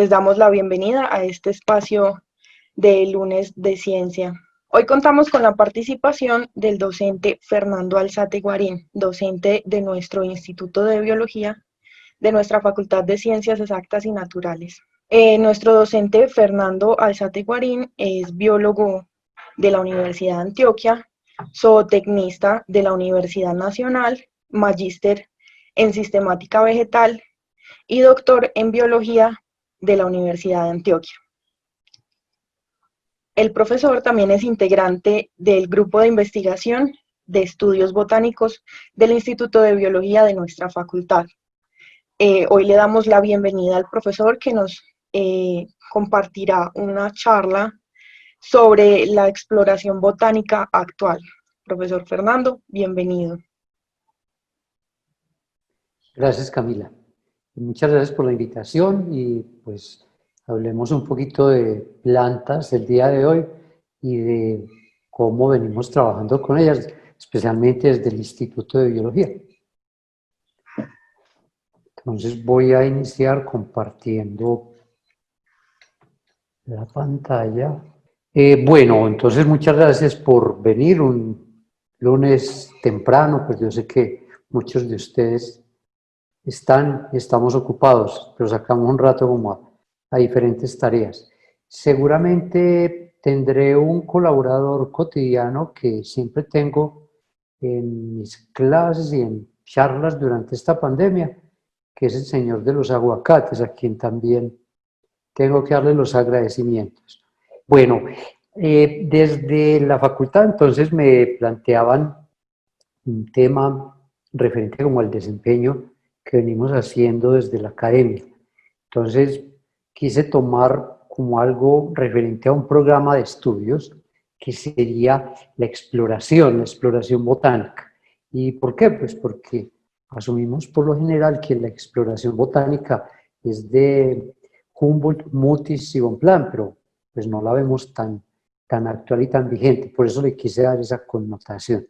Les damos la bienvenida a este espacio de lunes de ciencia. Hoy contamos con la participación del docente Fernando Alzate Guarín, docente de nuestro Instituto de Biología de nuestra Facultad de Ciencias Exactas y Naturales. Nuestro docente Fernando Alzate Guarín es biólogo de la Universidad de Antioquia, zootecnista de la Universidad Nacional, magíster en sistemática vegetal y doctor en biología de la Universidad de Antioquia. El profesor también es integrante del grupo de investigación de estudios botánicos del Instituto de Biología de nuestra facultad. Hoy le damos la bienvenida al profesor que nos compartirá una charla sobre la exploración botánica actual. Profesor Fernando, bienvenido. Gracias, Camila. Muchas gracias por la invitación y pues hablemos un poquito de plantas el día de hoy y de cómo venimos trabajando con ellas, especialmente desde el Instituto de Biología. Entonces voy a iniciar compartiendo la pantalla. Bueno, entonces muchas gracias por venir un lunes temprano, pues yo sé que muchos de ustedes estamos ocupados, pero sacamos un rato como a diferentes tareas. Seguramente tendré un colaborador cotidiano que siempre tengo en mis clases y en charlas durante esta pandemia, que es el señor de los aguacates, a quien también tengo que darle los agradecimientos. Bueno, desde la facultad entonces me planteaban un tema referente como al desempeño que venimos haciendo desde la academia. Entonces, quise tomar como algo referente a un programa de estudios que sería la exploración botánica. ¿Y por qué? Pues porque asumimos por lo general que la exploración botánica es de Humboldt, Mutis y Bonpland, pero pues no la vemos tan actual y tan vigente. Por eso le quise dar esa connotación.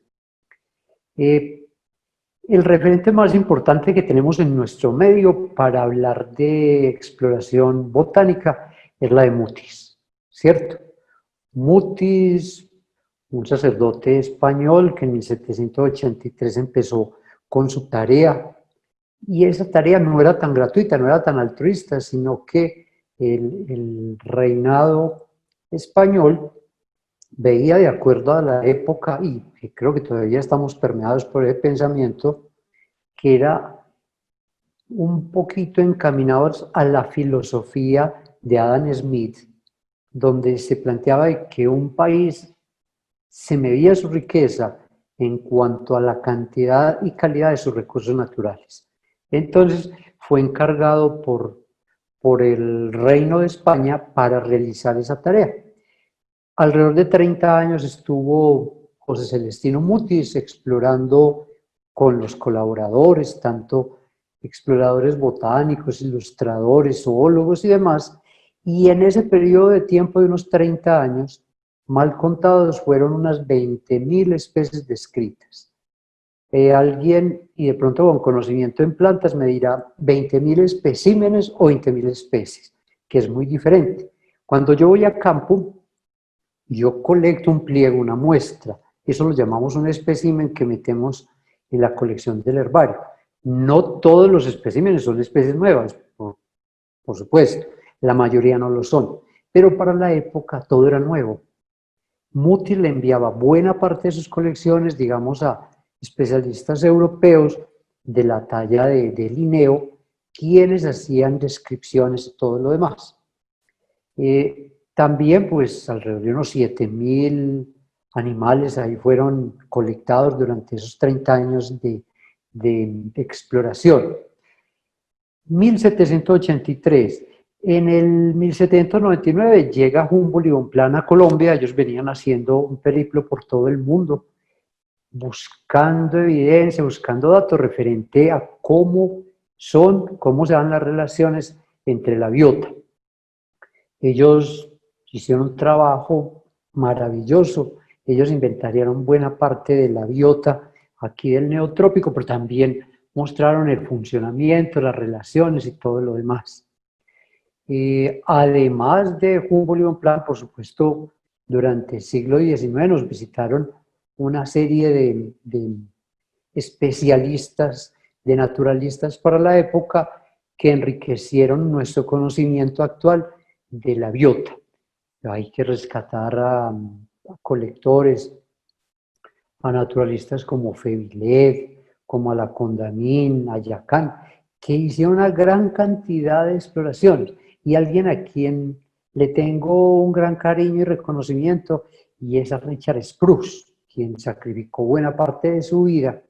El referente más importante que tenemos en nuestro medio para hablar de exploración botánica es la de Mutis, ¿cierto? Mutis, un sacerdote español que en 1783 empezó con su tarea, y esa tarea no era tan gratuita, no era tan altruista, sino que el reinado español veía, de acuerdo a la época, y creo que todavía estamos permeados por ese pensamiento, que era un poquito encaminados a la filosofía de Adam Smith, donde se planteaba que un país se medía su riqueza en cuanto a la cantidad y calidad de sus recursos naturales. Entonces fue encargado por el Reino de España para realizar esa tarea. Alrededor de 30 años estuvo José Celestino Mutis explorando con los colaboradores, tanto exploradores botánicos, ilustradores, zoólogos y demás, y en ese periodo de tiempo de unos 30 años, mal contados, fueron unas 20.000 especies descritas. Alguien, y de pronto con conocimiento en plantas, me dirá 20.000 especímenes o 20.000 especies, que es muy diferente. Cuando yo voy a campo, yo colecto un pliego, una muestra, eso lo llamamos un espécimen que metemos en la colección del herbario. No todos los especímenes son especies nuevas, por supuesto, la mayoría no lo son, pero para la época todo era nuevo. Mutis le enviaba buena parte de sus colecciones, digamos, a especialistas europeos de la talla de Linneo, quienes hacían descripciones y todo lo demás. También, pues, alrededor de unos 7.000 animales ahí fueron colectados durante esos 30 años de exploración. 1783. En el 1799 llega Humboldt y Bonpland a Colombia. Ellos venían haciendo un periplo por todo el mundo, buscando evidencia, buscando datos referente a cómo se dan las relaciones entre la biota. Ellos hicieron un trabajo maravilloso. Ellos inventariaron buena parte de la biota aquí del neotrópico, pero también mostraron el funcionamiento, las relaciones y todo lo demás. Además de Humboldt y Bonpland, por supuesto, durante el siglo XIX nos visitaron una serie de especialistas, de naturalistas para la época, que enriquecieron nuestro conocimiento actual de la biota. Hay que rescatar a colectores, a naturalistas como Feuillée, como a la Condamine, a Lacan, que hicieron una gran cantidad de exploraciones. Y alguien a quien le tengo un gran cariño y reconocimiento, y es a Richard Spruce, quien sacrificó buena parte de su vida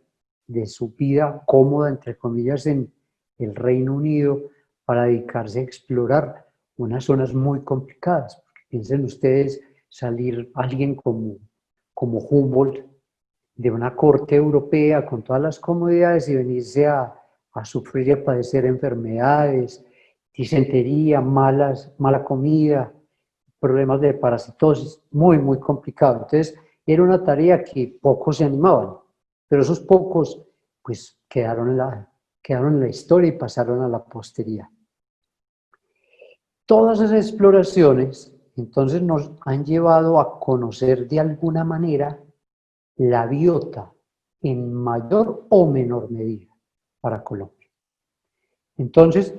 cómoda, entre comillas, en el Reino Unido, para dedicarse a explorar unas zonas muy complicadas. Piensen ustedes salir alguien como Humboldt, de una corte europea con todas las comodidades y venirse a sufrir y a padecer enfermedades, disentería, mala comida, problemas de parasitosis, muy, muy complicado. Entonces, era una tarea que pocos se animaban, pero esos pocos, pues, quedaron en la historia y pasaron a la posteridad. Todas esas exploraciones, entonces, nos han llevado a conocer de alguna manera la biota en mayor o menor medida para Colombia. Entonces,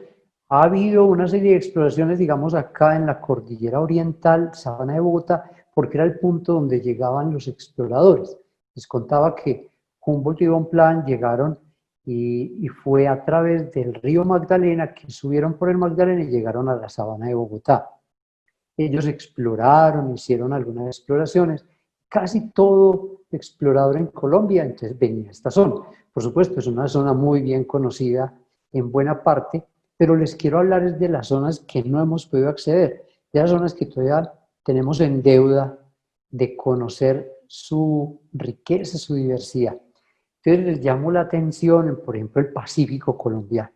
ha habido una serie de exploraciones, digamos, acá en la cordillera oriental, Sabana de Bogotá, porque era el punto donde llegaban los exploradores. Les contaba que Humboldt y Bonpland llegaron y fue a través del río Magdalena que subieron por el Magdalena y llegaron a la Sabana de Bogotá. Ellos exploraron, hicieron algunas exploraciones. Casi todo explorador en Colombia entonces venía a esta zona. Por supuesto, es una zona muy bien conocida en buena parte, pero les quiero hablar de las zonas que no hemos podido acceder, de las zonas que todavía tenemos en deuda de conocer su riqueza, su diversidad. Entonces les llamo la atención, por ejemplo, el Pacífico colombiano.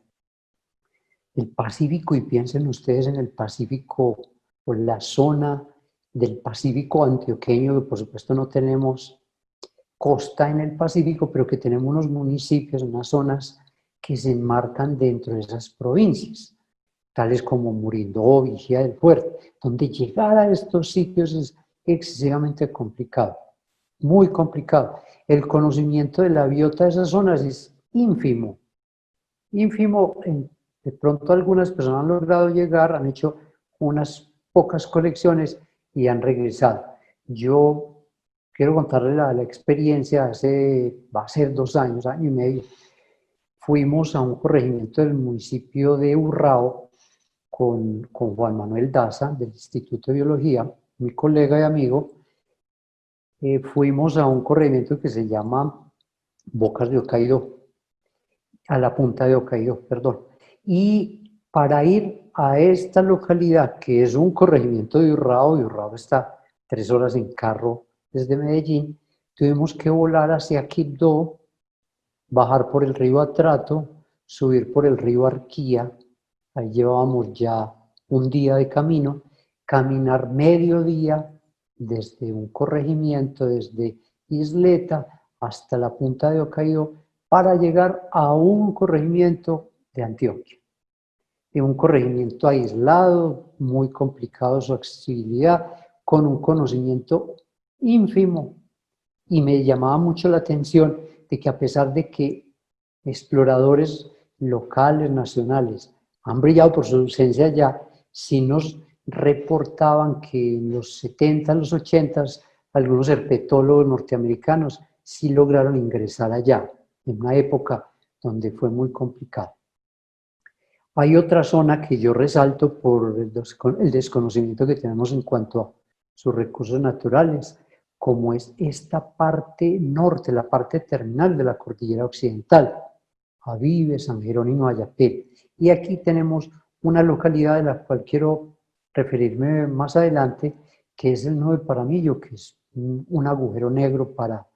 El Pacífico, y piensen ustedes en el Pacífico, por la zona del Pacífico antioqueño, que por supuesto no tenemos costa en el Pacífico, pero que tenemos unos municipios, unas zonas que se enmarcan dentro de esas provincias, tales como Murindó, Vigía del Fuerte, donde llegar a estos sitios es excesivamente complicado, muy complicado. El conocimiento de la biota de esas zonas es ínfimo, ínfimo. De pronto algunas personas han logrado llegar, han hecho unas pocas colecciones y han regresado. Yo quiero contarles la experiencia, va a ser 2 años, año y medio. Fuimos a un corregimiento del municipio de Urrao con Juan Manuel Daza, del Instituto de Biología, mi colega y amigo. Fuimos a un corregimiento que se llama Bocas de Ocaidó, a la punta de Ocaidó, perdón. Y para ir a esta localidad, que es un corregimiento de Urrao, y Urrao está 3 horas en carro desde Medellín, tuvimos que volar hacia Quibdó, bajar por el río Atrato, subir por el río Arquía, ahí llevábamos ya un día de camino, caminar medio día desde un corregimiento, desde Isleta hasta la punta de Ocaidó, para llegar a un corregimiento de Antioquia. En un corregimiento aislado, muy complicado su accesibilidad, con un conocimiento ínfimo. Y me llamaba mucho la atención de que, a pesar de que exploradores locales, nacionales, han brillado por su ausencia allá, sí nos reportaban que en los 70, los 80, algunos herpetólogos norteamericanos sí lograron ingresar allá, en una época donde fue muy complicado. Hay otra zona que yo resalto por el desconocimiento que tenemos en cuanto a sus recursos naturales, como es esta parte norte, la parte terminal de la cordillera occidental, Avive, San Jerónimo, Ayapel. Y aquí tenemos una localidad de la cual quiero referirme más adelante, que es el Nuevo Paramillo, que es un agujero negro para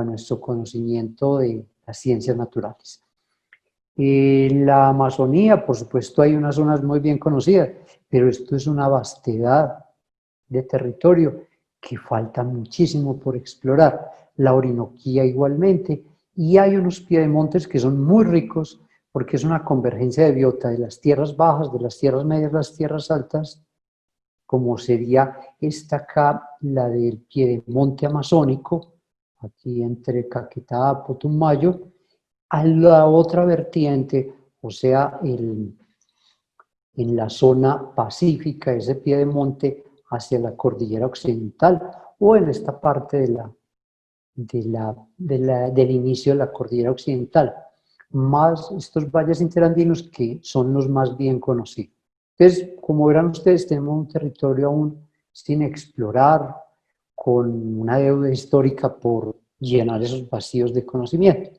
nuestro conocimiento de las ciencias naturales. En la Amazonía, por supuesto, hay unas zonas muy bien conocidas, pero esto es una vastedad de territorio que falta muchísimo por explorar. La Orinoquía igualmente, y hay unos piedemontes que son muy ricos, porque es una convergencia de biota de las tierras bajas, de las tierras medias, las tierras altas, como sería esta acá, la del piedemonte amazónico, aquí entre Caquetá, Putumayo, a la otra vertiente, o sea, en la zona pacífica, ese piedemonte hacia la cordillera occidental, o en esta parte del inicio de la cordillera occidental, más estos valles interandinos que son los más bien conocidos. Entonces, como verán ustedes, tenemos un territorio aún sin explorar, con una deuda histórica por llenar esos vacíos de conocimiento.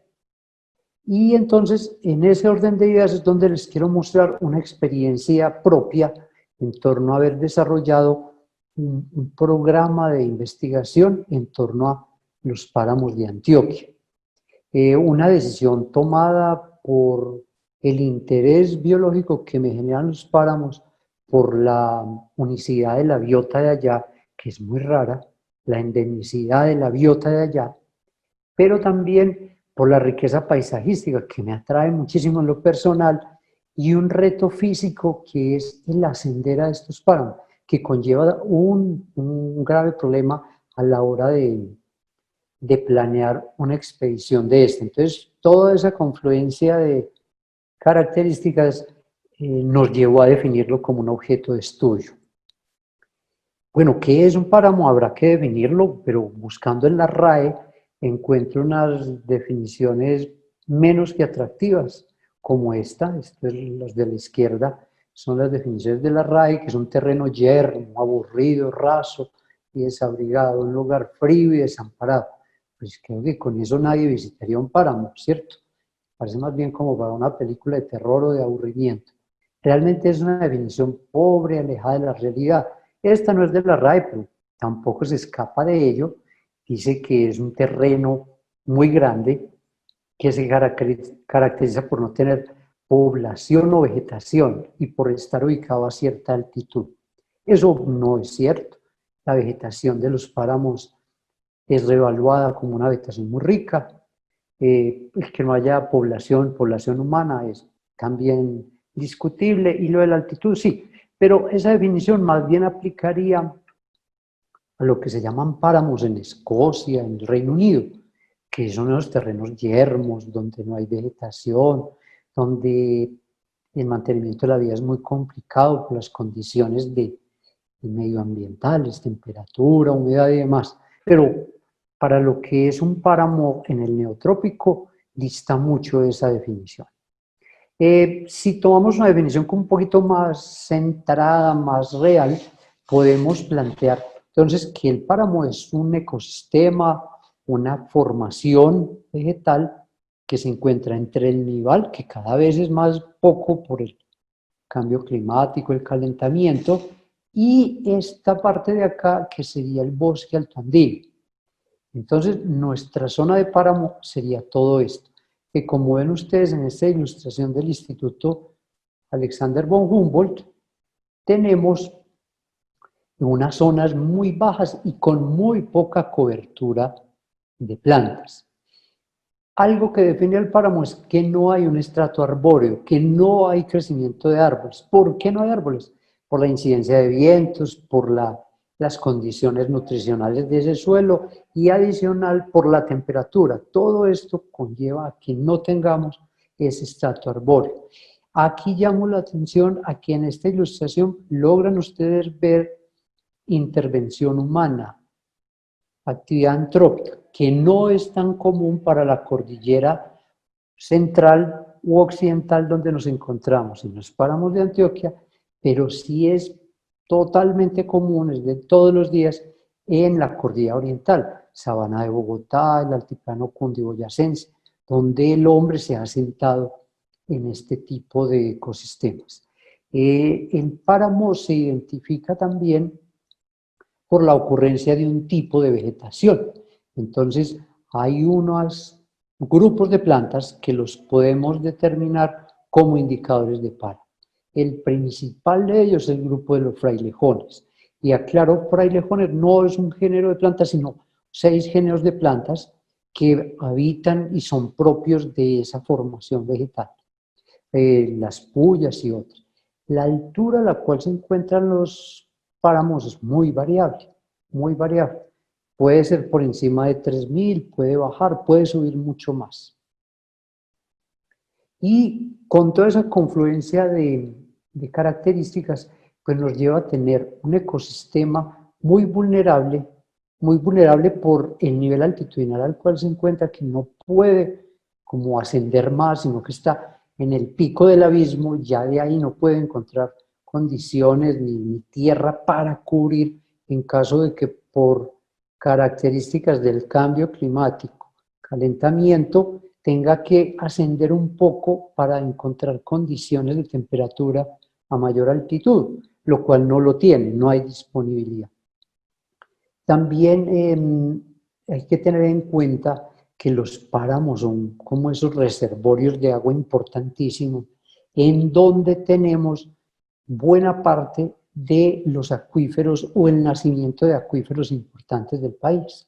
Y entonces, en ese orden de ideas es donde les quiero mostrar una experiencia propia en torno a haber desarrollado un programa de investigación en torno a los páramos de Antioquia. Una decisión tomada por el interés biológico que me generan los páramos, por la unicidad de la biota de allá, que es muy rara, la endemicidad de la biota de allá, pero también por la riqueza paisajística que me atrae muchísimo en lo personal, y un reto físico que es el ascender a estos páramos, que conlleva un grave problema a la hora de planear una expedición de este. Entonces, toda esa confluencia de características nos llevó a definirlo como un objeto de estudio. Bueno, ¿qué es un páramo? Habrá que definirlo, pero buscando en la RAE encuentro unas definiciones menos que atractivas, como esta es las de la izquierda, son las definiciones de la RAE, que es un terreno yermo, aburrido, raso y desabrigado, un lugar frío y desamparado. Pues creo que con eso nadie visitaría un páramo, ¿cierto? Parece más bien como para una película de terror o de aburrimiento. Realmente es una definición pobre, alejada de la realidad. Esta no es de la RAE, pero tampoco se escapa de ello. Dice que es un terreno muy grande que se caracteriza por no tener población o vegetación y por estar ubicado a cierta altitud. Eso no es cierto. La vegetación de los páramos es revaluada como una vegetación muy rica. El que no haya población humana es también discutible, y lo de la altitud sí, pero esa definición más bien aplicaría a lo que se llaman páramos en Escocia, en el Reino Unido, que son los terrenos yermos, donde no hay vegetación, donde el mantenimiento de la vida es muy complicado por las condiciones de medioambientales, temperatura, humedad y demás. Pero para lo que es un páramo en el neotrópico, dista mucho de esa definición. Si tomamos una definición un poquito más centrada, más real, podemos plantear entonces que el páramo es un ecosistema, una formación vegetal que se encuentra entre el nival, que cada vez es más poco por el cambio climático, el calentamiento, y esta parte de acá que sería el bosque altoandino. Entonces, nuestra zona de páramo sería todo esto, que como ven ustedes en esta ilustración del Instituto Alexander von Humboldt, tenemos unas zonas muy bajas y con muy poca cobertura de plantas. Algo que define el páramo es que no hay un estrato arbóreo, que no hay crecimiento de árboles. ¿Por qué no hay árboles? Por la incidencia de vientos, por las condiciones nutricionales de ese suelo y adicional por la temperatura. Todo esto conlleva a que no tengamos ese estrato arbóreo. Aquí llamo la atención a que en esta ilustración logran ustedes ver intervención humana, actividad antrópica, que no es tan común para la cordillera central u occidental donde nos encontramos en los páramos de Antioquia, pero sí es totalmente común, es de todos los días en la cordillera oriental, Sabana de Bogotá, el altiplano cundiboyacense, donde el hombre se ha asentado en este tipo de ecosistemas. El páramo se identifica también por la ocurrencia de un tipo de vegetación. Entonces, hay unos grupos de plantas que los podemos determinar como indicadores de páramo. El principal de ellos es el grupo de los frailejones. Y aclaro, frailejones no es un género de plantas, sino 6 géneros de plantas que habitan y son propios de esa formación vegetal. las pullas y otras. La altura a la cual se encuentran los páramos es muy variable, muy variable. Puede ser por encima de 3000, puede bajar, puede subir mucho más. Y con toda esa confluencia de características, pues nos lleva a tener un ecosistema muy vulnerable por el nivel altitudinal al cual se encuentra, que no puede como ascender más, sino que está en el pico del abismo, ya de ahí no puede encontrar condiciones ni tierra para cubrir en caso de que por características del cambio climático, calentamiento, tenga que ascender un poco para encontrar condiciones de temperatura a mayor altitud, lo cual no lo tiene, no hay disponibilidad. También hay que tener en cuenta que los páramos son como esos reservorios de agua importantísimos, en donde tenemos buena parte de los acuíferos o el nacimiento de acuíferos importantes del país.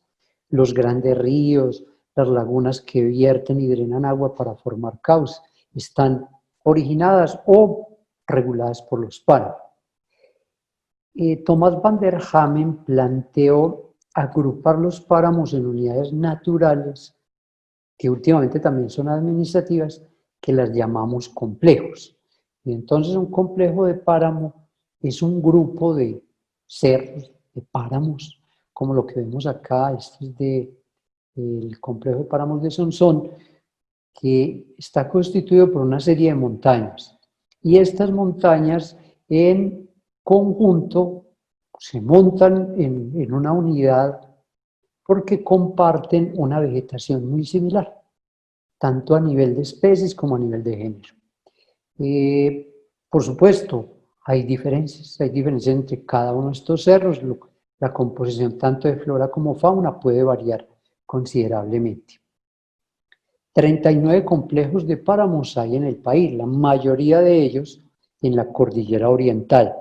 Los grandes ríos, las lagunas que vierten y drenan agua para formar cauces, están originadas o reguladas por los páramos. Thomas van der Hamen planteó agrupar los páramos en unidades naturales, que últimamente también son administrativas, que las llamamos complejos. Y entonces un complejo de páramo es un grupo de cerros, de páramos, como lo que vemos acá, este es el complejo de páramos de Sonsón, que está constituido por una serie de montañas. Y estas montañas en conjunto se montan en una unidad porque comparten una vegetación muy similar, tanto a nivel de especies como a nivel de género. Por supuesto, hay diferencias entre cada uno de estos cerros. La composición tanto de flora como fauna puede variar considerablemente. 39 complejos de páramos hay en el país, la mayoría de ellos en la cordillera oriental.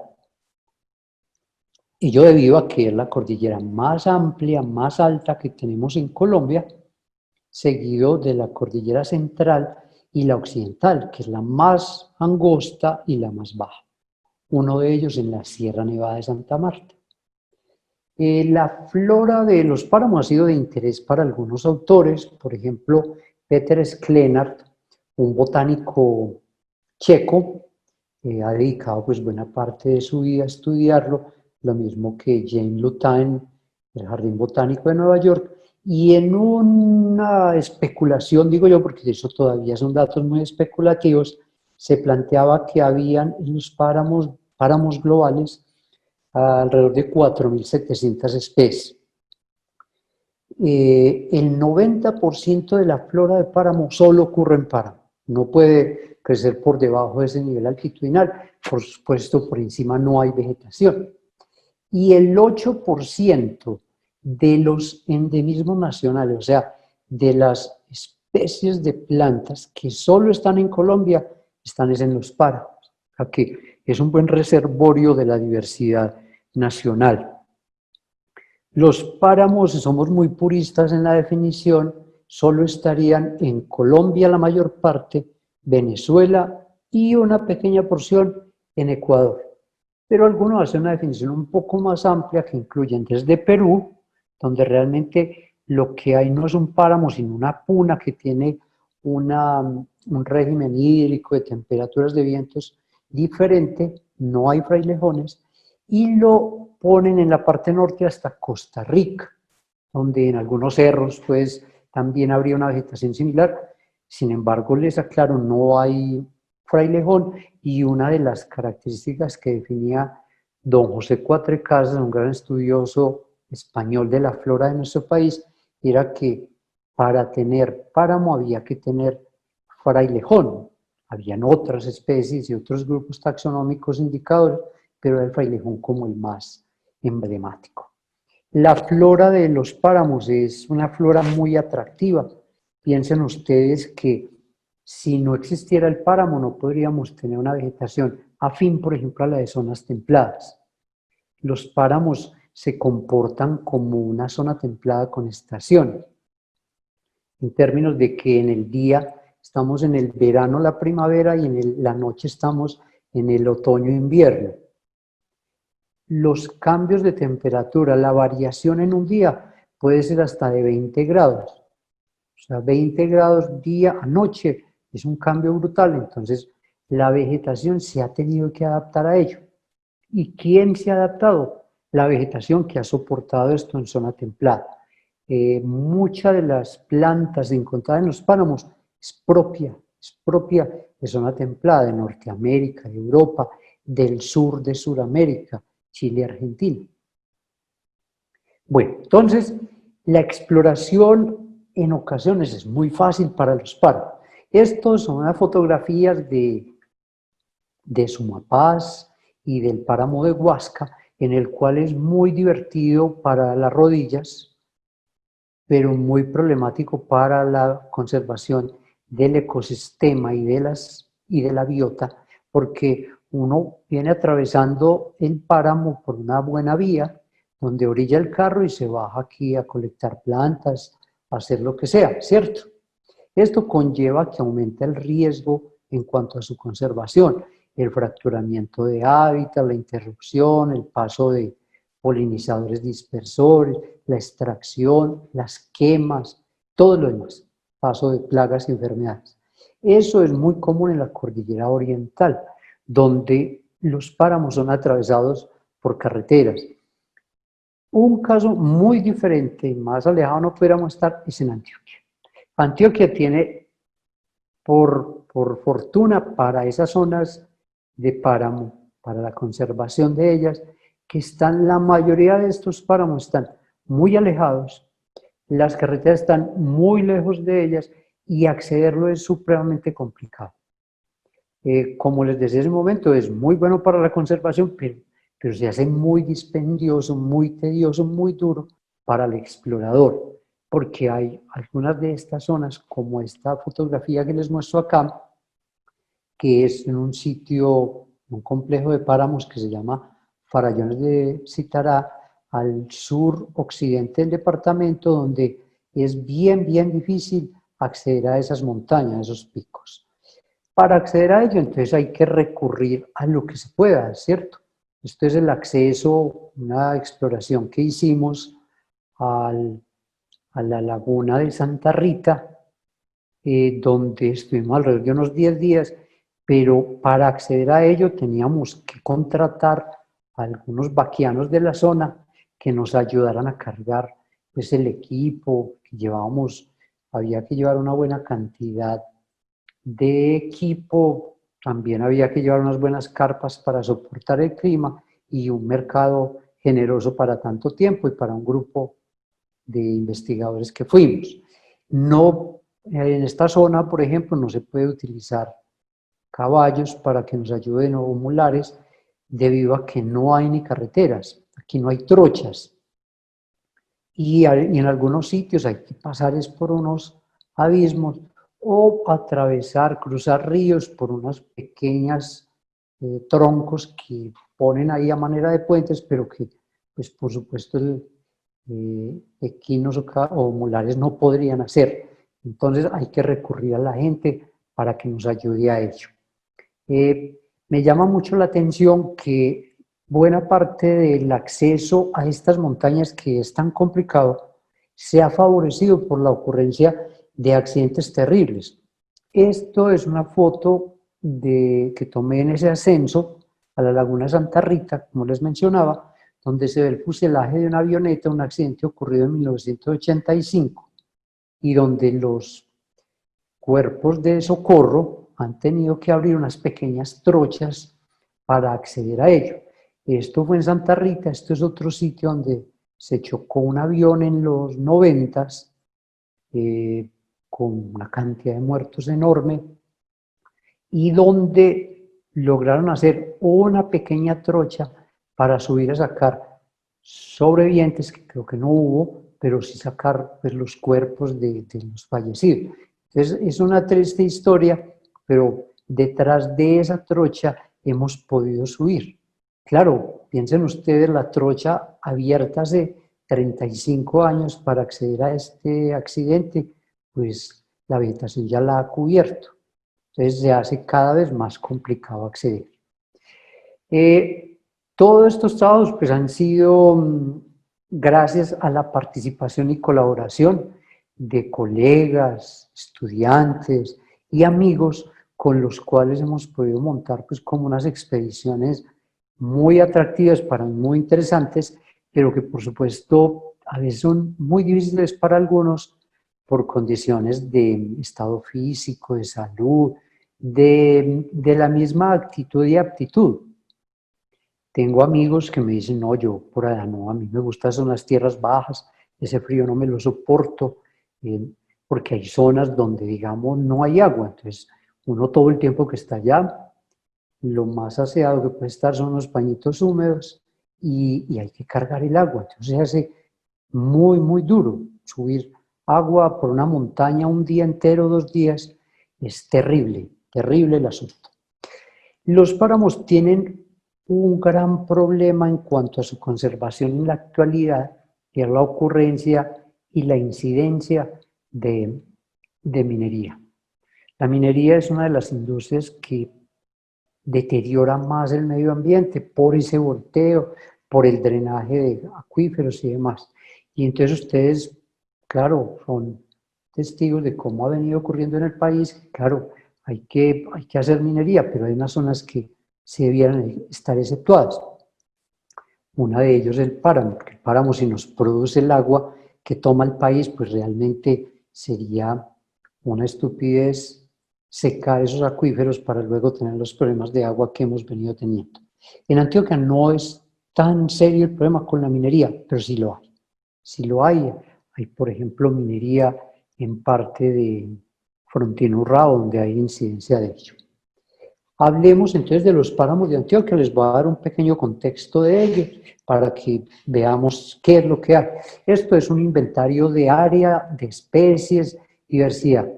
Ello debido a que es la cordillera más amplia, más alta que tenemos en Colombia, seguido de la cordillera central y la occidental, que es la más angosta y la más baja. Uno de ellos en la Sierra Nevada de Santa Marta. La flora de los páramos ha sido de interés para algunos autores, por ejemplo, Peter Sklenart, un botánico checo, ha dedicado pues buena parte de su vida a estudiarlo, lo mismo que Jane Lutain, del Jardín Botánico de Nueva York, y en una especulación, digo yo, porque eso todavía son datos muy especulativos, se planteaba que habían en los páramos globales alrededor de 4.700 especies. El 90% de la flora de páramo solo ocurre en páramo, no puede crecer por debajo de ese nivel altitudinal, por supuesto por encima no hay vegetación. Y el 8% de los endemismos nacionales, o sea, de las especies de plantas que solo están en Colombia, están en los páramos. Aquí es un buen reservorio de la diversidad nacional. Los páramos, si somos muy puristas en la definición, solo estarían en Colombia la mayor parte, Venezuela y una pequeña porción en Ecuador. Pero algunos hacen una definición un poco más amplia que incluyen desde Perú, donde realmente lo que hay no es un páramo, sino una puna que tiene un régimen hídrico de temperaturas de vientos diferente, no hay frailejones, y lo ponen en la parte norte hasta Costa Rica, donde en algunos cerros pues también habría una vegetación similar. Sin embargo, les aclaro, no hay frailejón, y una de las características que definía don José Cuatrecasas, un gran estudioso español de la flora de nuestro país, era que para tener páramo había que tener frailejón. Habían otras especies y otros grupos taxonómicos indicadores, pero el frailejón como el más emblemático. La flora de los páramos es una flora muy atractiva. Piensen ustedes que si no existiera el páramo no podríamos tener una vegetación afín, por ejemplo, a la de zonas templadas. Los páramos se comportan como una zona templada con estaciones, en términos de que en el día estamos en el verano, la primavera, y en la noche estamos en el otoño-invierno. Los cambios de temperatura, la variación en un día puede ser hasta de 20 grados. O sea, 20 grados día a noche es un cambio brutal. Entonces, la vegetación se ha tenido que adaptar a ello. ¿Y quién se ha adaptado? La vegetación que ha soportado esto en zona templada. Muchas de las plantas encontradas en los páramos es propia de zona templada, de Norteamérica, de Europa, del sur de Sudamérica, Chile, Argentina. Bueno, entonces la exploración en ocasiones es muy fácil para los páramos. Estos son unas fotografías de Sumapaz y del páramo de Huasca, en el cual es muy divertido para las rodillas, pero muy problemático para la conservación del ecosistema y de la biota, porque uno viene atravesando el páramo por una buena vía, donde orilla el carro y se baja aquí a colectar plantas, a hacer lo que sea, ¿cierto? Esto conlleva que aumente el riesgo en cuanto a su conservación, el fracturamiento de hábitat, la interrupción, el paso de polinizadores dispersores, la extracción, las quemas, todo lo demás, paso de plagas y enfermedades. Eso es muy común en la cordillera oriental, donde los páramos son atravesados por carreteras. Un caso muy diferente, más alejado no pudiéramos estar, es en Antioquia. Antioquia tiene, por fortuna, para esas zonas de páramo, para la conservación de ellas, que están, la mayoría de estos páramos están muy alejados, las carreteras están muy lejos de ellas y accederlo es supremamente complicado. Como les decía en ese momento, es muy bueno para la conservación, pero se hace muy dispendioso, muy tedioso, muy duro para el explorador, porque hay algunas de estas zonas, como esta fotografía que les muestro acá, que es en un sitio, un complejo de páramos que se llama Farallones de Citará, al sur occidente del departamento, donde es bien difícil acceder a esas montañas, a esos picos. Para acceder a ello, entonces hay que recurrir a lo que se pueda, ¿cierto? Esto es el acceso, una exploración que hicimos a la laguna de Santa Rita, donde estuvimos alrededor de unos 10 días, pero para acceder a ello teníamos que contratar a algunos vaquianos de la zona que nos ayudaran a cargar pues, el equipo que llevábamos. Había que llevar una buena cantidad de equipo, también había que llevar unas buenas carpas para soportar el clima y un mercado generoso para tanto tiempo y para un grupo de investigadores que fuimos. No, en esta zona, por ejemplo, no se puede utilizar caballos para que nos ayuden o mulares debido a que no hay ni carreteras, aquí no hay trochas y en algunos sitios hay que pasar es por unos abismos o atravesar, cruzar ríos por unas pequeñas troncos que ponen ahí a manera de puentes, pero que, pues por supuesto, equinos o mulares no podrían hacer. Entonces hay que recurrir a la gente para que nos ayude a ello. Me llama mucho la atención que buena parte del acceso a estas montañas, que es tan complicado, se ha favorecido por la ocurrencia de accidentes terribles. Esto es una foto que tomé en ese ascenso a la Laguna Santa Rita, como les mencionaba, donde se ve el fuselaje de una avioneta, un accidente ocurrido en 1985, y donde los cuerpos de socorro han tenido que abrir unas pequeñas trochas para acceder a ello. Esto fue en Santa Rita, esto es otro sitio donde se chocó un avión en los 90s, con una cantidad de muertos enorme, y donde lograron hacer una pequeña trocha para subir a sacar sobrevivientes, que creo que no hubo, pero sí sacar pues, los cuerpos de los fallecidos. Entonces es una triste historia, pero detrás de esa trocha hemos podido subir. Claro, piensen ustedes, la trocha abierta hace 35 años para acceder a este accidente, pues la vegetación ya la ha cubierto. Entonces se hace cada vez más complicado acceder. Todos estos trabajos pues, han sido gracias a la participación y colaboración de colegas, estudiantes y amigos con los cuales hemos podido montar pues, como unas expediciones muy atractivas, para mí muy interesantes, pero que por supuesto a veces son muy difíciles para algunos por condiciones de estado físico, de salud, de la misma actitud y aptitud. Tengo amigos que me dicen, no, yo por allá no, a mí me gustan son las tierras bajas, ese frío no me lo soporto, porque hay zonas donde, digamos, no hay agua. Entonces, uno todo el tiempo que está allá, lo más aseado que puede estar son los pañitos húmedos y hay que cargar el agua. Entonces, se hace muy, muy duro. Subir agua por una montaña un día entero, 2 días, es terrible, terrible el asunto. Los páramos tienen un gran problema en cuanto a su conservación en la actualidad, que es la ocurrencia y la incidencia de minería. La minería es una de las industrias que deteriora más el medio ambiente por ese volteo, por el drenaje de acuíferos y demás. Y entonces ustedes, claro, son testigos de cómo ha venido ocurriendo en el país. Claro, hay que hacer minería, pero hay unas zonas que se debieran estar exceptuadas. Una de ellos es el páramo, porque el páramo, si nos produce el agua que toma el país, pues realmente sería una estupidez secar esos acuíferos para luego tener los problemas de agua que hemos venido teniendo. En Antioquia no es tan serio el problema con la minería, pero sí lo hay. Sí lo hay. Hay, por ejemplo, minería en parte de Frontino Urrao, donde hay incidencia de ello. Hablemos entonces de los páramos de Antioquia. Les voy a dar un pequeño contexto de ellos para que veamos qué es lo que hay. Esto es un inventario de área, de especies, diversidad.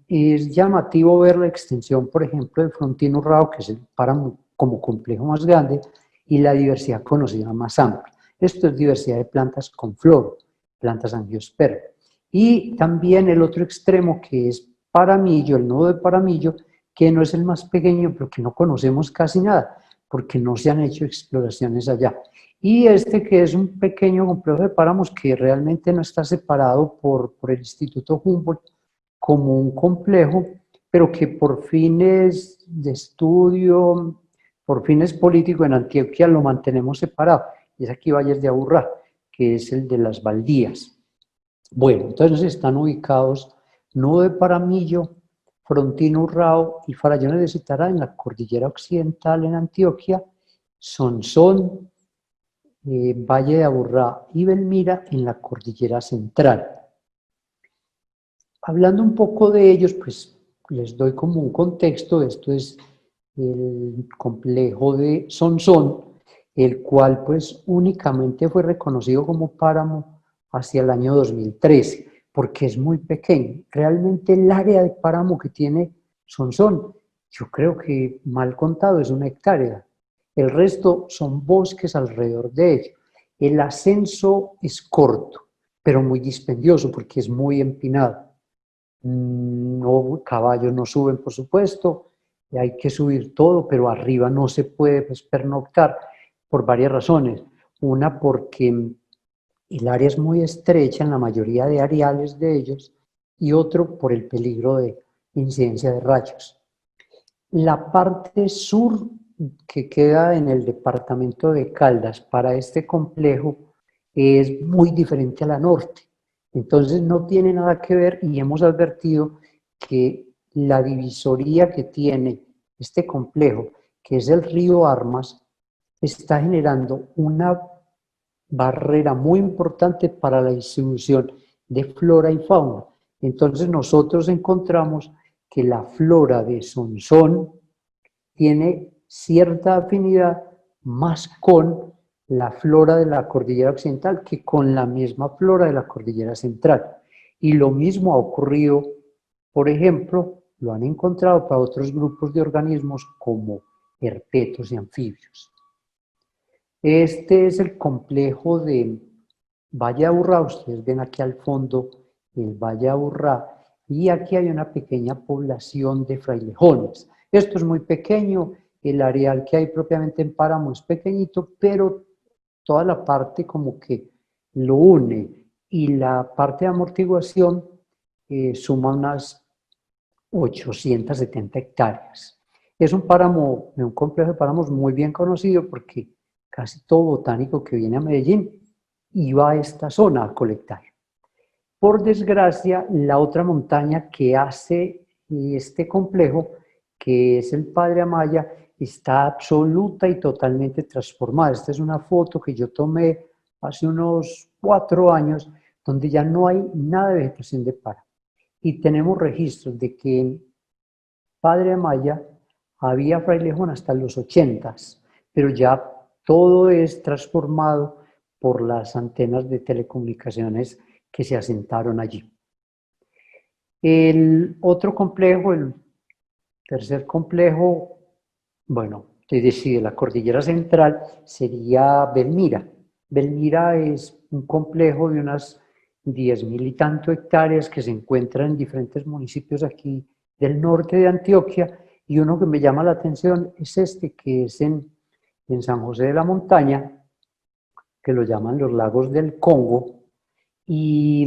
Es llamativo ver la extensión, por ejemplo, del Frontino Urrao, que es el páramo como complejo más grande, y la diversidad conocida más amplia. Esto es diversidad de plantas con flor, plantas angiospermas. Y también el otro extremo, que es Paramillo, el nodo de Paramillo, que no es el más pequeño, pero que no conocemos casi nada, porque no se han hecho exploraciones allá. Y este, que es un pequeño complejo de páramos que realmente no está separado por el Instituto Humboldt como un complejo, pero que por fines de estudio, por fines políticos en Antioquia lo mantenemos separado. Y es aquí Valles de Aburrá, que es el de las Baldías. Bueno, entonces están ubicados Nudo de Paramillo, Frontino Urrao y Farallones de Citará en la cordillera occidental en Antioquia, Sonsón, Valle de Aburrá y Belmira en la cordillera central. Hablando un poco de ellos, pues les doy como un contexto. Esto es el complejo de Sonsón, el cual pues únicamente fue reconocido como páramo hacia el año 2013, porque es muy pequeño. Realmente el área de páramo que tiene Sonsón, yo creo que mal contado es 1 hectárea. El resto son bosques alrededor de ello. El ascenso es corto, pero muy dispendioso porque es muy empinado. No, caballos no suben, por supuesto, hay que subir todo, pero arriba no se puede pues, pernoctar por varias razones. Una, porque el área es muy estrecha en la mayoría de areales de ellos, y otro, por el peligro de incidencia de rayos. La parte sur, que queda en el departamento de Caldas, para este complejo, es muy diferente a la norte. Entonces no tiene nada que ver, y hemos advertido que la divisoría que tiene este complejo, que es el río Armas, está generando una barrera muy importante para la distribución de flora y fauna. Entonces nosotros encontramos que la flora de Sonsón tiene cierta afinidad más con la flora de la cordillera occidental que con la misma flora de la cordillera central. Y lo mismo ha ocurrido, por ejemplo, lo han encontrado para otros grupos de organismos como herpetos y anfibios. Este es el complejo de Valle de Aburrá. Ustedes ven aquí al fondo el Valle Aburrá, y aquí hay una pequeña población de frailejones. Esto es muy pequeño, el areal que hay propiamente en Páramo es pequeñito, pero toda la parte como que lo une, y la parte de amortiguación suma unas 870 hectáreas. Es un páramo, un complejo de páramos muy bien conocido porque casi todo botánico que viene a Medellín iba a esta zona a colectar. Por desgracia, la otra montaña que hace este complejo, que es el Padre Amaya, está absoluta y totalmente transformada. Esta es una foto que yo tomé hace unos 4 años, donde ya no hay nada de vegetación de páramo. Y tenemos registros de que en Padre Amaya había frailejón hasta los 80s, pero ya todo es transformado por las antenas de telecomunicaciones que se asentaron allí. El otro complejo, el tercer complejo, bueno, es decir, la cordillera central sería Belmira. Belmira es un complejo de unas 10.000 y tanto hectáreas que se encuentran en diferentes municipios aquí del norte de Antioquia, y uno que me llama la atención es este, que es en San José de la Montaña, que lo llaman los lagos del Congo, y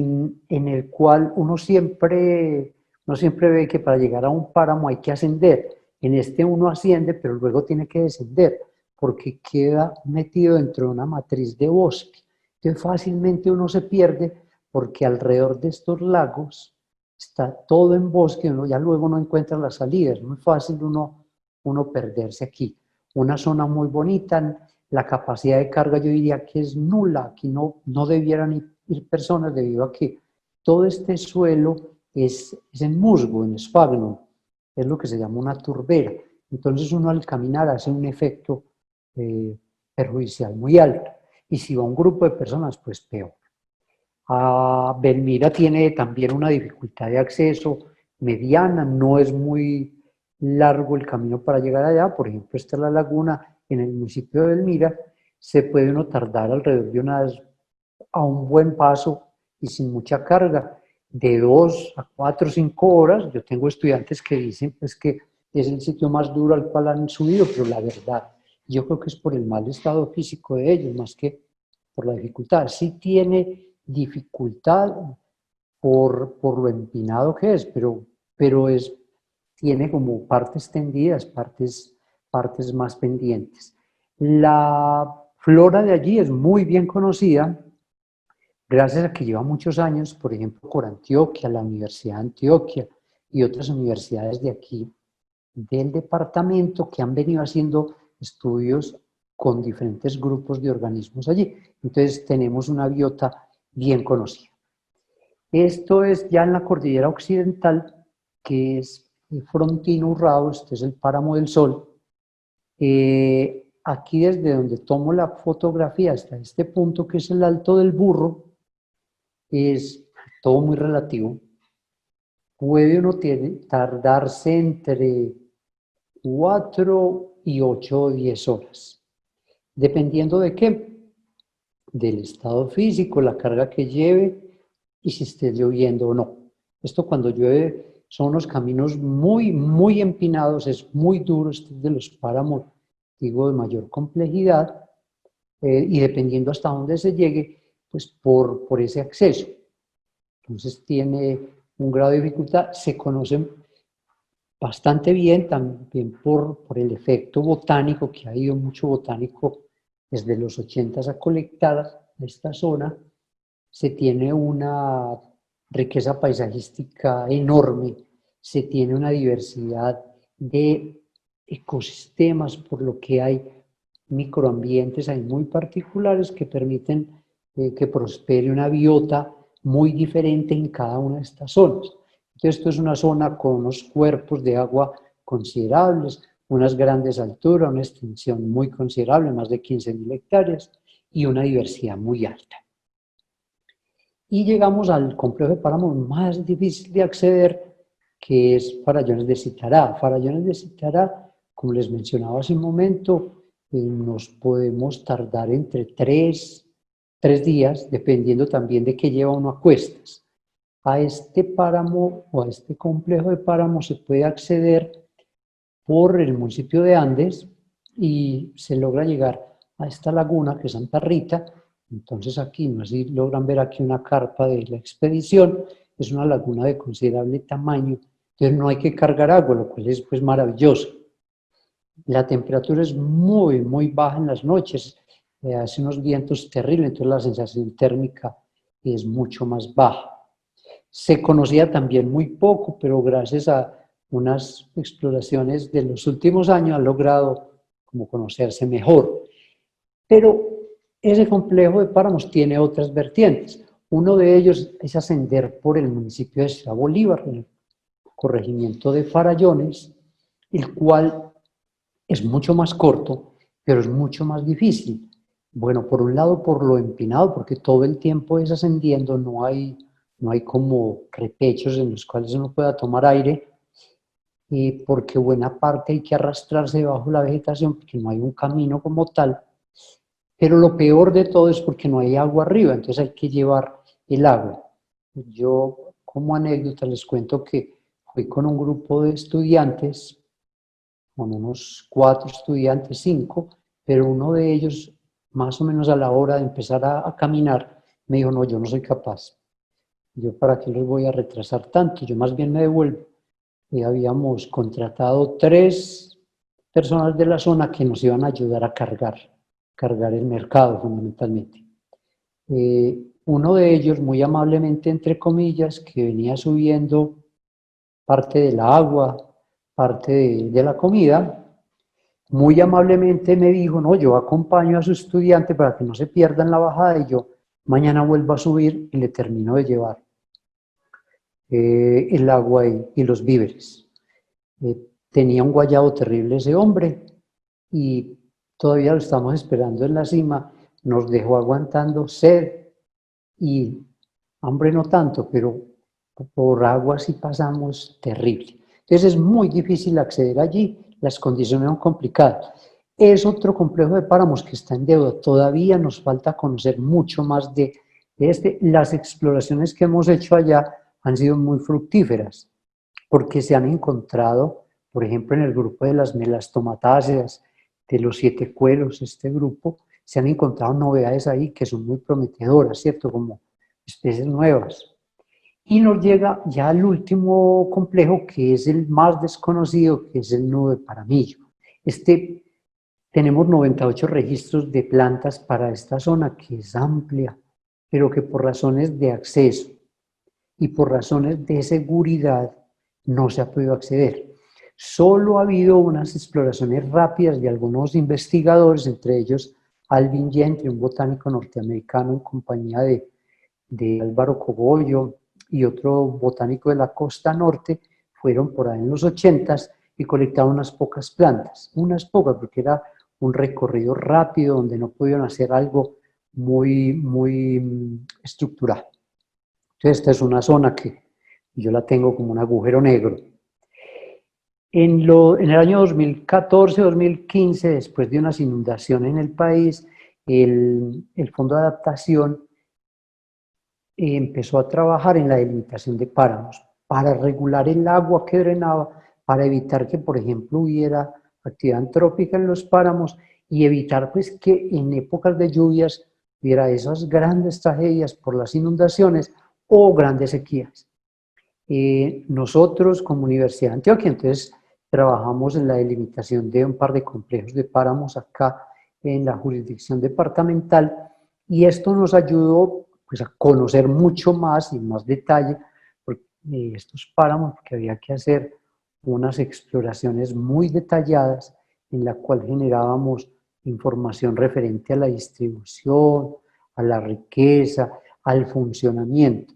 en el cual uno siempre ve que para llegar a un páramo hay que ascender. En este uno asciende, pero luego tiene que descender, porque queda metido dentro de una matriz de bosque. Entonces fácilmente uno se pierde, porque alrededor de estos lagos está todo en bosque, uno ya luego no encuentra las salidas, es muy fácil uno perderse aquí. Una zona muy bonita, la capacidad de carga yo diría que es nula, aquí no debieran ir personas debido a que todo este suelo es en musgo, en esfagno, es lo que se llama una turbera. Entonces uno al caminar hace un efecto perjudicial muy alto, y si va un grupo de personas, pues peor. Belmira tiene también una dificultad de acceso mediana, no es muy largo el camino para llegar allá. Por ejemplo, esta es la laguna en el municipio de Belmira, se puede uno tardar alrededor de a un buen paso y sin mucha carga, de 2 a 4 o 5 horas. Yo tengo estudiantes que dicen pues, que es el sitio más duro al cual han subido, pero la verdad, yo creo que es por el mal estado físico de ellos, más que por la dificultad. Sí tiene dificultad por lo empinado que es, pero tiene como partes tendidas, partes más pendientes. La flora de allí es muy bien conocida, gracias a que lleva muchos años, por ejemplo, Corantioquia, la Universidad de Antioquia y otras universidades de aquí del departamento, que han venido haciendo estudios con diferentes grupos de organismos allí. Entonces tenemos una biota bien conocida. Esto es ya en la cordillera occidental, que es el Frontino Urrao, este es el Páramo del Sol. Aquí desde donde tomo la fotografía hasta este punto, que es el Alto del Burro, es todo muy relativo. Puede uno tardarse entre 4 y 8 o 10 horas, dependiendo de qué, del estado físico, la carga que lleve y si esté lloviendo o no. Esto cuando llueve son unos caminos muy, muy empinados, es muy duro, este es de los páramos, digo, de mayor complejidad, y dependiendo hasta dónde se llegue, pues por ese acceso. Entonces tiene un grado de dificultad, se conocen bastante bien también por el efecto botánico, que ha ido mucho botánico desde los 80s a colectar esta zona. Se tiene una riqueza paisajística enorme, se tiene una diversidad de ecosistemas, por lo que hay microambientes ahí muy particulares que permiten que prospere una biota muy diferente en cada una de estas zonas. Entonces, esto es una zona con unos cuerpos de agua considerables, unas grandes alturas, una extensión muy considerable, más de 15.000 hectáreas, y una diversidad muy alta. Y llegamos al complejo de páramos más difícil de acceder, que es Farallones de Citará. Farallones de Citará, como les mencionaba hace un momento, nos podemos tardar entre 3 días, dependiendo también de qué lleva uno a cuestas. A este páramo o a este complejo de páramos se puede acceder por el municipio de Andes y se logra llegar a esta laguna que es Santa Rita. Entonces aquí, no sé si logran ver aquí una carpa de la expedición, es una laguna de considerable tamaño, entonces no hay que cargar agua, lo cual es pues maravilloso. La temperatura es muy, muy baja en las noches, hace unos vientos terribles, entonces la sensación térmica es mucho más baja. Se conocía también muy poco, pero gracias a unas exploraciones de los últimos años ha logrado como conocerse mejor. Pero ese complejo de páramos tiene otras vertientes. Uno de ellos es ascender por el municipio de Ciudad Bolívar, en el corregimiento de Farallones, el cual es mucho más corto, pero es mucho más difícil. Bueno, por un lado por lo empinado, porque todo el tiempo es ascendiendo, no hay como repechos en los cuales uno pueda tomar aire, porque buena parte hay que arrastrarse bajo la vegetación, porque no hay un camino como tal, pero lo peor de todo es porque no hay agua arriba, entonces hay que llevar el agua. Yo, como anécdota, les cuento que fui con un grupo de estudiantes, con unos 4 estudiantes, 5, pero uno de ellos, más o menos a la hora de empezar a caminar, me dijo, no, yo no soy capaz. Yo, ¿para qué los voy a retrasar tanto? Yo más bien me devuelvo. Y habíamos contratado 3 personas de la zona que nos iban a ayudar a cargar el mercado fundamentalmente. Uno de ellos, muy amablemente, entre comillas, que venía subiendo parte del agua, parte de la comida, muy amablemente me dijo, no, yo acompaño a su estudiante para que no se pierda en la bajada y yo mañana vuelvo a subir y le termino de llevar el agua y los víveres. Tenía un guayabo terrible ese hombre y todavía lo estamos esperando en la cima, nos dejó aguantando sed y hambre no tanto, pero por agua sí pasamos terrible. Entonces es muy difícil acceder allí, las condiciones son complicadas. Es otro complejo de páramos que está en deuda, todavía nos falta conocer mucho más de este. Las exploraciones que hemos hecho allá han sido muy fructíferas, porque se han encontrado, por ejemplo, en el grupo de las melastomatáceas, de los 7 cueros, este grupo, se han encontrado novedades ahí que son muy prometedoras, ¿cierto? Como especies nuevas. Y nos llega ya al último complejo, que es el más desconocido, que es el nudo de Paramillo. Tenemos 98 registros de plantas para esta zona, que es amplia, pero que por razones de acceso y por razones de seguridad no se ha podido acceder. Solo ha habido unas exploraciones rápidas de algunos investigadores, entre ellos Alvin Gentry, un botánico norteamericano en compañía de Álvaro Cogollo y otro botánico de la costa norte, fueron por ahí en los 80s y colectaron unas pocas plantas, unas pocas, porque era un recorrido rápido donde no pudieron hacer algo muy estructurado. Entonces, esta es una zona que yo la tengo como un agujero negro. En el año 2014-2015, después de unas inundaciones en el país, el Fondo de Adaptación empezó a trabajar en la delimitación de páramos para regular el agua que drenaba, para evitar que, por ejemplo, hubiera actividad antrópica en los páramos y evitar pues, que en épocas de lluvias hubiera esas grandes tragedias por las inundaciones o grandes sequías. Nosotros como Universidad de Antioquia, entonces, trabajamos en la delimitación de un par de complejos de páramos acá en la jurisdicción departamental y esto nos ayudó pues, a conocer mucho más y más detalle estos páramos, porque había que hacer unas exploraciones muy detalladas en la cual generábamos información referente a la distribución, a la riqueza, al funcionamiento.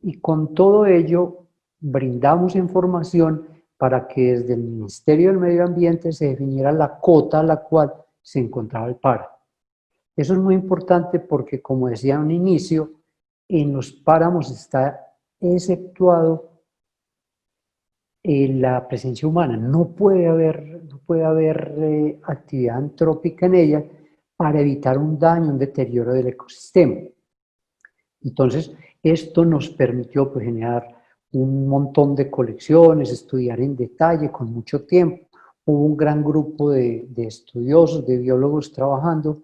Y con todo ello brindamos información para que desde el Ministerio del Medio Ambiente se definiera la cota a la cual se encontraba el páramo. Eso es muy importante porque, como decía en un inicio, en los páramos está exceptuado la presencia humana. No puede haber actividad antrópica en ella para evitar un daño, un deterioro del ecosistema. Entonces, Esto nos permitió pues, generar un montón de colecciones, estudiar en detalle con mucho tiempo. Hubo un gran grupo de estudiosos, de biólogos trabajando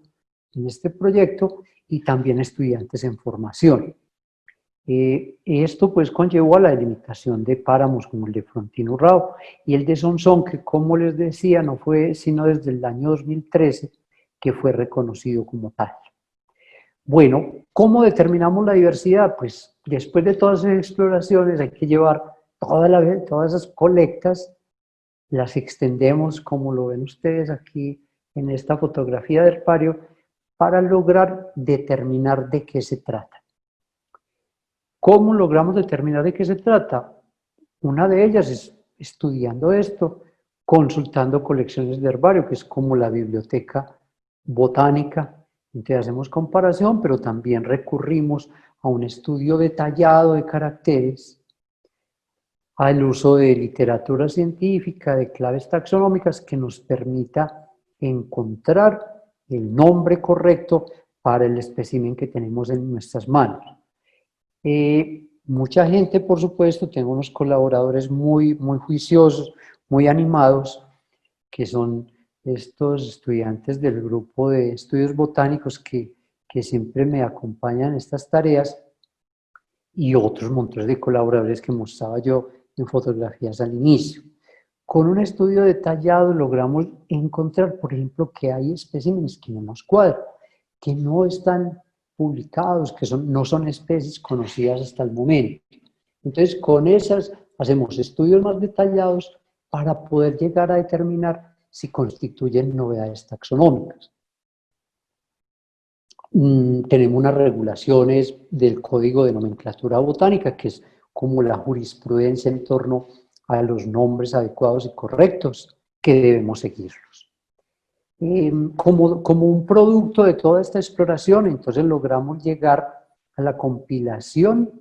en este proyecto y también estudiantes en formación. Esto pues conllevó a la delimitación de páramos como el de Frontino Urrao y el de Sonsón, que como les decía no fue sino desde el año 2013 que fue reconocido como tal. Bueno, ¿cómo determinamos la diversidad? Pues después de todas esas exploraciones hay que llevar todas esas colectas, las extendemos como lo ven ustedes aquí en esta fotografía de herbario para lograr determinar de qué se trata. ¿Cómo logramos determinar de qué se trata? Una de ellas es estudiando esto, consultando colecciones de herbario, que es como la biblioteca botánica. Entonces hacemos comparación, pero también recurrimos a un estudio detallado de caracteres, al uso de literatura científica, de claves taxonómicas que nos permita encontrar el nombre correcto para el espécimen que tenemos en nuestras manos. Mucha gente, por supuesto, tengo unos colaboradores muy juiciosos, muy animados, que son estos estudiantes del grupo de estudios botánicos que siempre me acompañan en estas tareas y otros montones de colaboradores que mostraba yo en fotografías al inicio. Con un estudio detallado logramos encontrar, por ejemplo, que hay especímenes que no nos cuadran, que no están publicados, que no son especies conocidas hasta el momento. Entonces, con esas hacemos estudios más detallados para poder llegar a determinar si constituyen novedades taxonómicas. Tenemos unas regulaciones del Código de Nomenclatura Botánica, que es como la jurisprudencia en torno a los nombres adecuados y correctos que debemos seguirlos. Como un producto de toda esta exploración, entonces logramos llegar a la compilación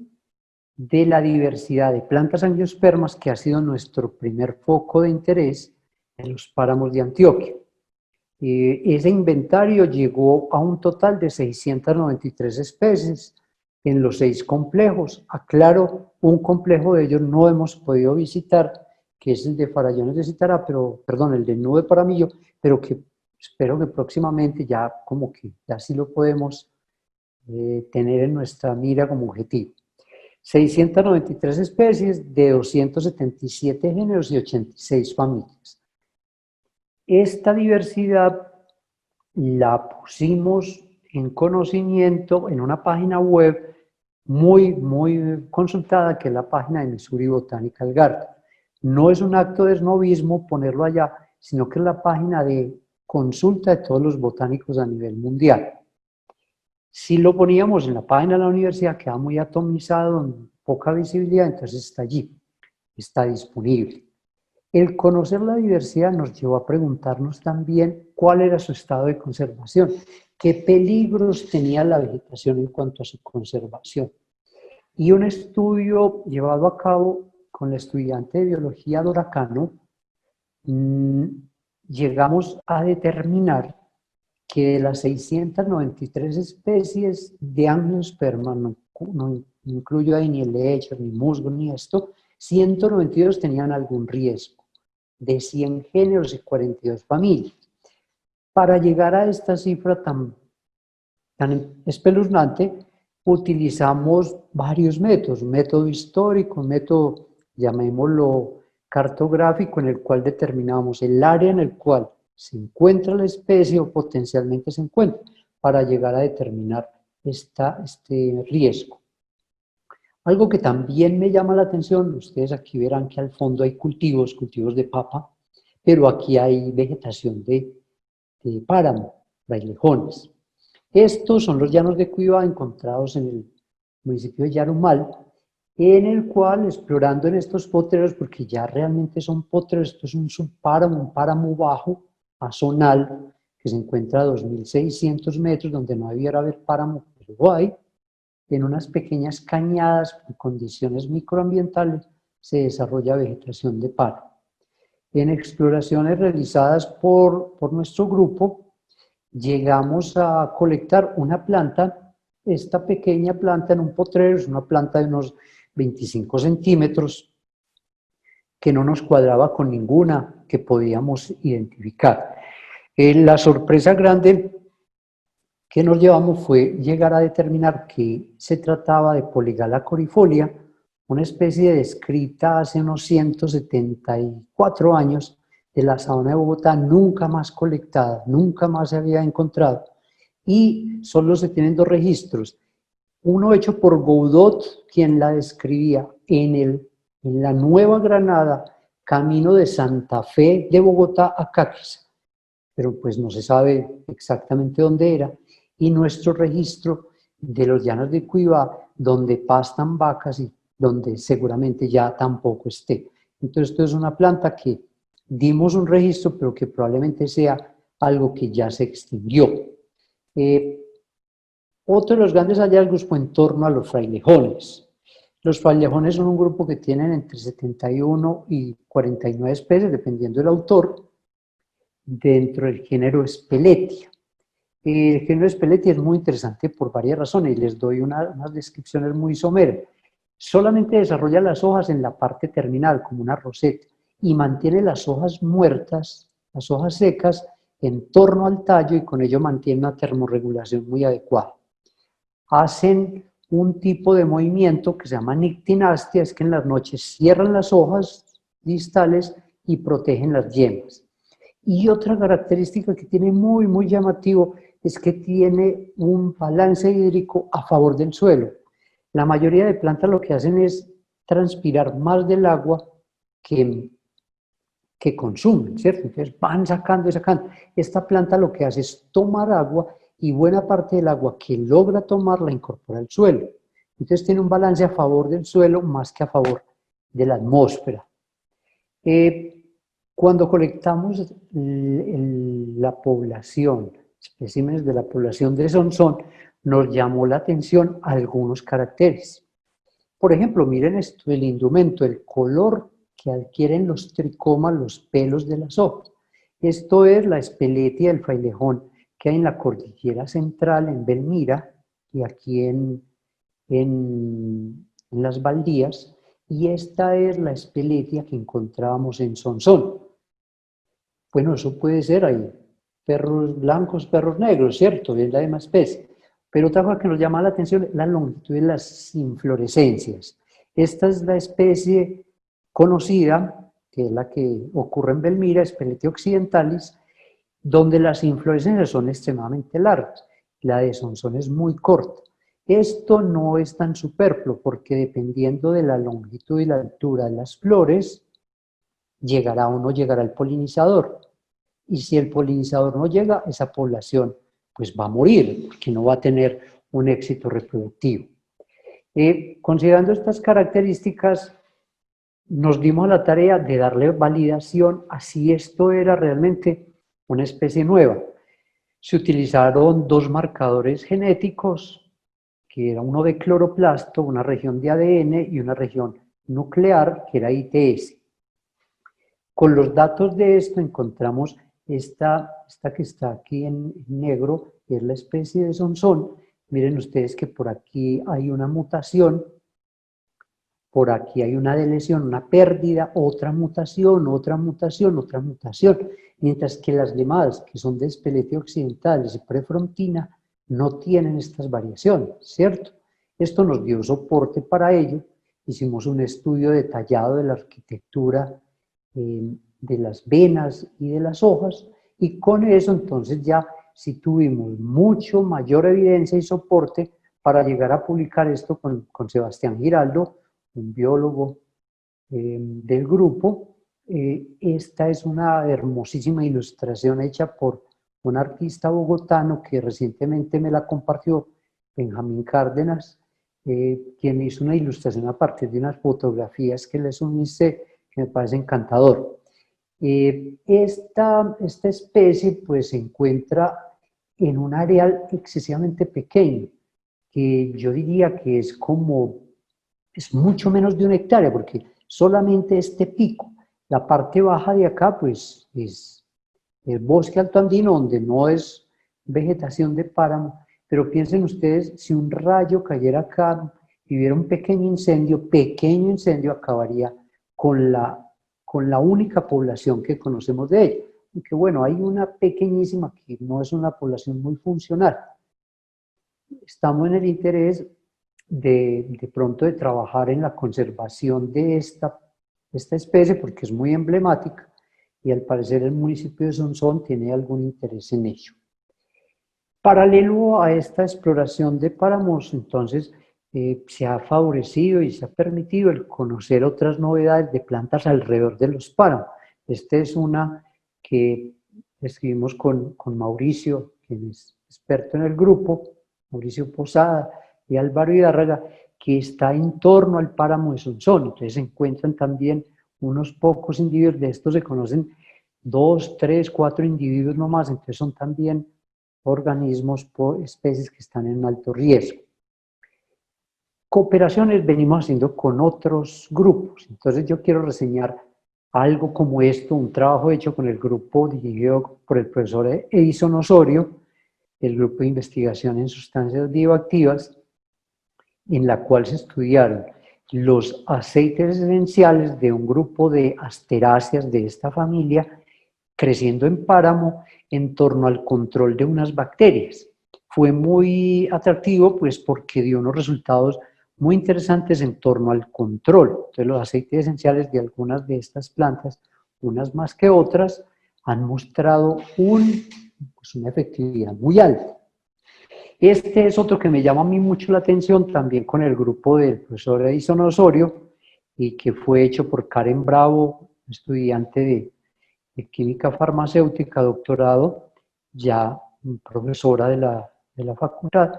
de la diversidad de plantas angiospermas, que ha sido nuestro primer foco de interés en los páramos de Antioquia. Ese inventario llegó a un total de 693 especies en los 6 complejos. Aclaro, un complejo de ellos no hemos podido visitar, que es el de Farallones de Citará, el de Nube Paramillo, pero que espero que próximamente ya como que ya sí lo podemos tener en nuestra mira como objetivo. 693 especies de 277 géneros y 86 familias. Esta diversidad la pusimos en conocimiento en una página web muy consultada, que es la página de Missouri Botanical Garden. No es un acto de snobismo ponerlo allá, sino que es la página de consulta de todos los botánicos a nivel mundial. Si lo poníamos en la página de la universidad, queda muy atomizado, poca visibilidad, entonces está allí, está disponible. El conocer la diversidad nos llevó a preguntarnos también cuál era su estado de conservación, qué peligros tenía la vegetación en cuanto a su conservación. Y un estudio llevado a cabo con la estudiante de biología Dora Cano, llegamos a determinar que de las 693 especies de angiosperma, no incluyo ahí ni el lecho, ni musgo, ni esto, 192 tenían algún riesgo, de 100 géneros y 42 familias. Para llegar a esta cifra tan espeluznante, utilizamos varios métodos, un método histórico, un método, llamémoslo cartográfico, en el cual determinamos el área en el cual se encuentra la especie o potencialmente se encuentra, para llegar a determinar este riesgo. Algo que también me llama la atención, ustedes aquí verán que al fondo hay cultivos de papa, pero aquí hay vegetación de páramo, frailejones. Estos son los llanos de Cuiba encontrados en el municipio de Yarumal, en el cual, explorando en estos potreros, porque ya realmente son potreros, esto es un subpáramo, un páramo bajo, azonal, que se encuentra a 2.600 metros, donde no debiera haber páramo, pero hay, en unas pequeñas cañadas, en condiciones microambientales, se desarrolla vegetación de páramo. En exploraciones realizadas por nuestro grupo, llegamos a colectar una planta esta pequeña planta en un potrero, es una planta de unos 25 centímetros, que no nos cuadraba con ninguna que podíamos identificar. La sorpresa grande que nos llevamos fue llegar a determinar que se trataba de Polygala corifolia, una especie descrita hace unos 174 años de la sabana de Bogotá, nunca más colectada, nunca más se había encontrado, y solo se tienen dos registros, uno hecho por Goudot, quien la describía en la Nueva Granada, camino de Santa Fe de Bogotá a Caquis, pero pues no se sabe exactamente dónde era, y nuestro registro de los llanos de Cuivá, donde pastan vacas y donde seguramente ya tampoco esté. Entonces esto es una planta que dimos un registro, pero que probablemente sea algo que ya se extinguió. Otro de los grandes hallazgos fue en torno a los frailejones. Los frailejones son un grupo que tienen entre 71 y 49 especies, dependiendo del autor, dentro del género Speletia. El género Speletia es muy interesante por varias razones y les doy unas descripciones muy someras. Solamente desarrolla las hojas en la parte terminal, como una roseta, y mantiene las hojas muertas, las hojas secas, en torno al tallo y con ello mantiene una termorregulación muy adecuada. Hacen un tipo de movimiento que se llama nictinastia, es que en las noches cierran las hojas distales y protegen las yemas. Y otra característica que tiene muy llamativo es que tiene un balance hídrico a favor del suelo. La mayoría de plantas lo que hacen es transpirar más del agua que consumen, ¿cierto? Entonces van sacando y sacando. Esta planta lo que hace es tomar agua y buena parte del agua que logra tomar la incorpora al suelo. Entonces tiene un balance a favor del suelo más que a favor de la atmósfera. Cuando colectamos la población, especímenes de la población de Sonsón, nos llamó la atención algunos caracteres. Por ejemplo, miren esto, el indumento, el color que adquieren los tricomas, los pelos de las hojas. Esto es la Speletia del frailejón que hay en la cordillera central, en Belmira, y aquí en las Baldías, y esta es la Speletia que encontrábamos en Sonsón. Bueno, eso puede ser, hay perros blancos, perros negros, ¿cierto? Es la misma especie. Pero otra cosa que nos llama la atención es la longitud de las inflorescencias. Esta es la especie conocida, que es la que ocurre en Belmira, Speletia occidentalis, donde las inflorescencias son extremadamente largas. La de Sonsón es muy corta. Esto no es tan superfluo porque dependiendo de la longitud y la altura de las flores, llegará o no llegará el polinizador. Y si el polinizador no llega, esa población pues va a morir, porque no va a tener un éxito reproductivo. Considerando estas características, nos dimos a la tarea de darle validación a si esto era realmente una especie nueva. Se utilizaron dos marcadores genéticos, que era uno de cloroplasto, una región de ADN y una región nuclear, que era ITS. Con los datos de esto encontramos esta que está aquí en negro, que es la especie de Sonsón. Miren ustedes que por aquí hay una mutación, por aquí hay una delesión, una pérdida, otra mutación, otra mutación, otra mutación. Mientras que las demás, que son de Speletia occidentalis y prefrontina, no tienen estas variaciones, ¿cierto? Esto nos dio soporte para ello. Hicimos un estudio detallado de la arquitectura de las venas y de las hojas, y con eso entonces ya sí tuvimos mucho mayor evidencia y soporte para llegar a publicar esto con Sebastián Giraldo, un biólogo del grupo. Esta es una hermosísima ilustración hecha por un artista bogotano que recientemente me la compartió, Benjamín Cárdenas, quien hizo una ilustración a partir de unas fotografías que les uniste, que me parece encantador. Esta especie pues se encuentra en un areal excesivamente pequeño, que yo diría que es mucho menos de 1 hectárea, porque solamente este pico, la parte baja de acá pues es el bosque altoandino, donde no es vegetación de páramo, pero piensen ustedes, si un rayo cayera acá y hubiera un pequeño incendio acabaría con la única población que conocemos de ella. Aunque bueno, hay una pequeñísima que no es una población muy funcional. Estamos en el interés de pronto de trabajar en la conservación de esta especie porque es muy emblemática y al parecer el municipio de Sonsón tiene algún interés en ello. Paralelo a esta exploración de páramos, entonces, se ha favorecido y se ha permitido el conocer otras novedades de plantas alrededor de los páramos. Esta es una que escribimos con Mauricio, quien es experto en el grupo, Mauricio Posada y Álvaro Hidárraga, que está en torno al páramo de Sonsón. Entonces se encuentran también unos pocos individuos, de estos se conocen 2, 3, 4 individuos nomás, entonces son también organismos, especies que están en alto riesgo. Cooperaciones venimos haciendo con otros grupos, entonces yo quiero reseñar algo como esto, un trabajo hecho con el grupo dirigido por el profesor Edison Osorio, el grupo de investigación en sustancias bioactivas, en la cual se estudiaron los aceites esenciales de un grupo de asteráceas de esta familia creciendo en páramo en torno al control de unas bacterias. Fue muy atractivo pues porque dio unos resultados muy interesantes en torno al control. Entonces los aceites esenciales de algunas de estas plantas, unas más que otras, han mostrado una efectividad muy alta. Este es otro que me llama a mí mucho la atención, también con el grupo del profesor Edison Osorio, y que fue hecho por Karen Bravo, estudiante de química farmacéutica, doctorado, ya profesora de la facultad,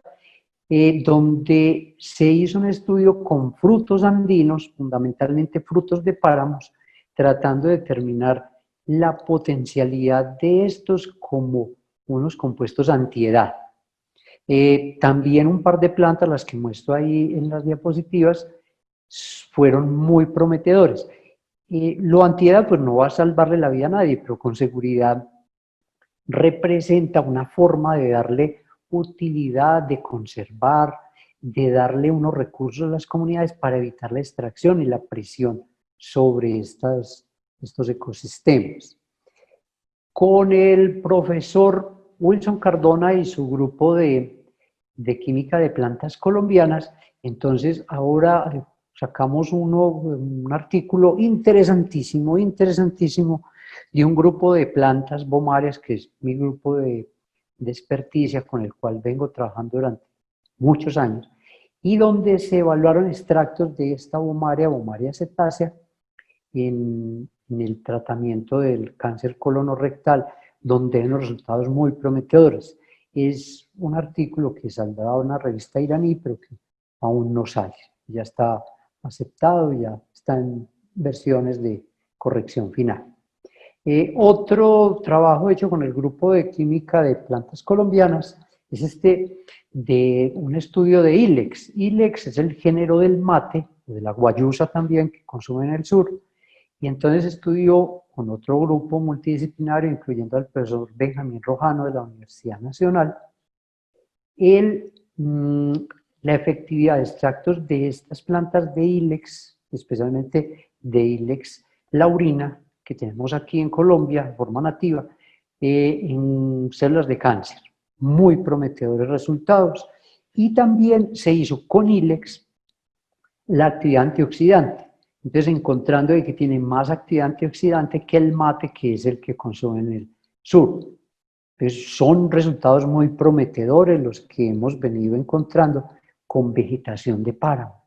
donde se hizo un estudio con frutos andinos, fundamentalmente frutos de páramos, tratando de determinar la potencialidad de estos como unos compuestos antiedad. También un par de plantas, las que muestro ahí en las diapositivas, fueron muy prometedores. Lo antiedad pues no va a salvarle la vida a nadie, pero con seguridad representa una forma de darle utilidad, de conservar, de darle unos recursos a las comunidades para evitar la extracción y la presión sobre estos ecosistemas. Con el profesor Wilson Cardona y su grupo de química de plantas colombianas, entonces ahora sacamos un artículo interesantísimo, de un grupo de plantas bomarias, que es mi grupo de experticia con el cual vengo trabajando durante muchos años, y donde se evaluaron extractos de esta bomaria cetácea, en el tratamiento del cáncer colonorrectal, donde hay unos resultados muy prometedores. Es un artículo que saldrá a una revista iraní, pero que aún no sale. Ya está aceptado, ya está en versiones de corrección final. Otro trabajo hecho con el grupo de química de plantas colombianas es de un estudio de Ilex. Ilex es el género del mate, o de la guayusa también, que consumen en el sur, y entonces estudió con otro grupo multidisciplinario, incluyendo al profesor Benjamín Rojano de la Universidad Nacional, la efectividad de extractos de estas plantas de Ilex, especialmente de Ilex laurina, que tenemos aquí en Colombia de forma nativa, en células de cáncer. Muy prometedores resultados. Y también se hizo con Ilex la actividad antioxidante. Entonces, encontrando que tiene más actividad antioxidante que el mate, que es el que consume en el sur. Entonces, son resultados muy prometedores los que hemos venido encontrando con vegetación de páramo.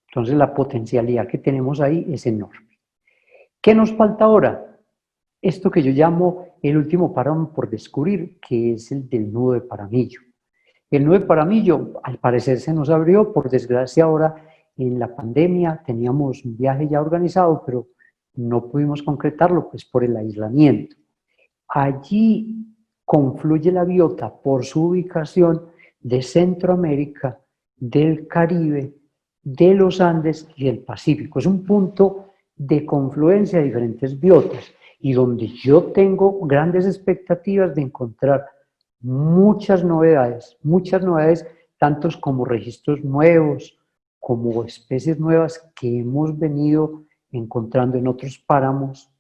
Entonces, la potencialidad que tenemos ahí es enorme. ¿Qué nos falta ahora? Esto que yo llamo el último páramo por descubrir, que es el del nudo de Paramillo. El nudo de Paramillo, al parecer, se nos abrió, por desgracia ahora, en la pandemia teníamos un viaje ya organizado, pero no pudimos concretarlo pues por el aislamiento. Allí confluye la biota por su ubicación de Centroamérica, del Caribe, de los Andes y del Pacífico. Es un punto de confluencia de diferentes biotas y donde yo tengo grandes expectativas de encontrar muchas novedades, tantos como registros nuevos, como especies nuevas que hemos venido encontrando en otros páramos,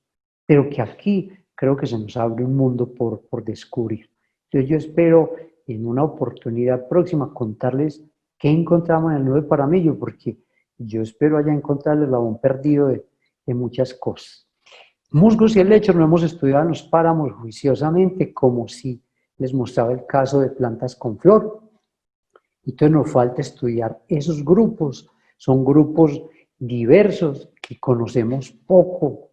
pero que aquí creo que se nos abre un mundo por descubrir. Entonces yo espero en una oportunidad próxima contarles qué encontramos en el Nudo de Paramillo, porque yo espero allá encontrar el eslabón perdido de muchas cosas. Musgos y helechos no hemos estudiado en los páramos juiciosamente, como si les mostraba el caso de plantas con flor. Entonces nos falta estudiar esos grupos. Son grupos diversos que conocemos poco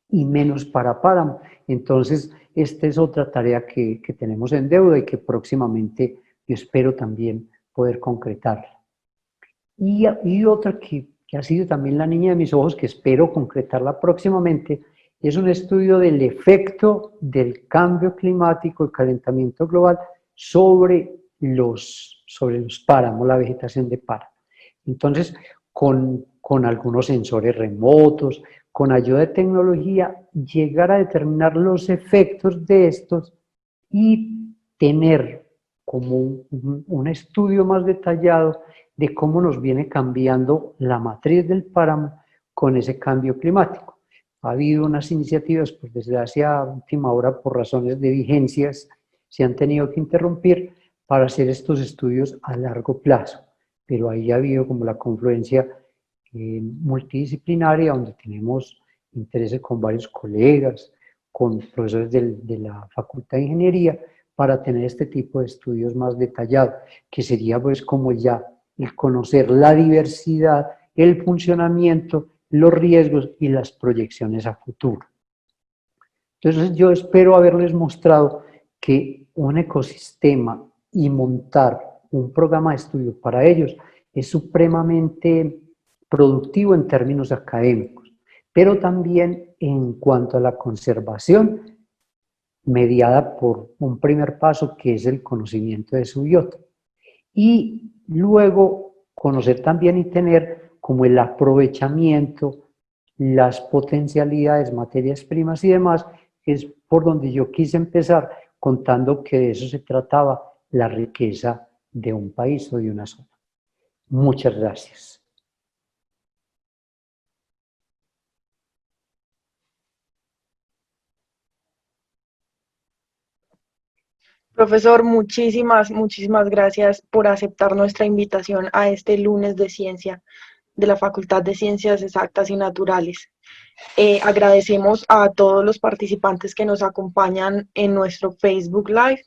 y menos para páramo. Entonces, esta es otra tarea que tenemos en deuda y que próximamente yo espero también poder concretarla. Y otra que ha sido también la niña de mis ojos, que espero concretarla próximamente, es un estudio del efecto del cambio climático, el calentamiento global, sobre los páramos, la vegetación de páramo. Entonces, con algunos sensores remotos, con ayuda de tecnología, llegar a determinar los efectos de estos y tener como un estudio más detallado de cómo nos viene cambiando la matriz del páramo con ese cambio climático. Ha habido unas iniciativas, pues desde hace última hora, por razones de vigencias, se han tenido que interrumpir para hacer estos estudios a largo plazo, pero ahí ha habido como la confluencia multidisciplinaria, donde tenemos intereses con varios colegas, con profesores de la Facultad de Ingeniería, para tener este tipo de estudios más detallados, que sería pues como ya el conocer la diversidad, el funcionamiento, los riesgos y las proyecciones a futuro. Entonces yo espero haberles mostrado que un ecosistema y montar un programa de estudio para ellos es supremamente productivo en términos académicos, pero también en cuanto a la conservación, mediada por un primer paso que es el conocimiento de su biota. Y luego conocer también y tener como el aprovechamiento, las potencialidades, materias primas y demás, que es por donde yo quise empezar, contando que de eso se trataba la riqueza de un país o de una zona. Muchas gracias. Profesor, muchísimas gracias por aceptar nuestra invitación a este lunes de ciencia de la Facultad de Ciencias Exactas y Naturales. Agradecemos a todos los participantes que nos acompañan en nuestro Facebook Live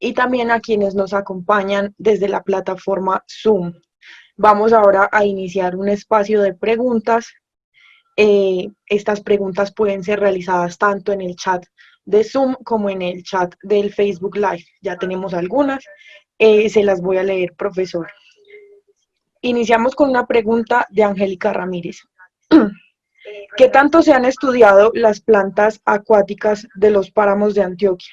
y también a quienes nos acompañan desde la plataforma Zoom. Vamos ahora a iniciar un espacio de preguntas. Estas preguntas pueden ser realizadas tanto en el chat de Zoom como en el chat del Facebook Live. Ya tenemos algunas. Se las voy a leer, profesor. Iniciamos con una pregunta de Angélica Ramírez. ¿Qué tanto se han estudiado las plantas acuáticas de los páramos de Antioquia?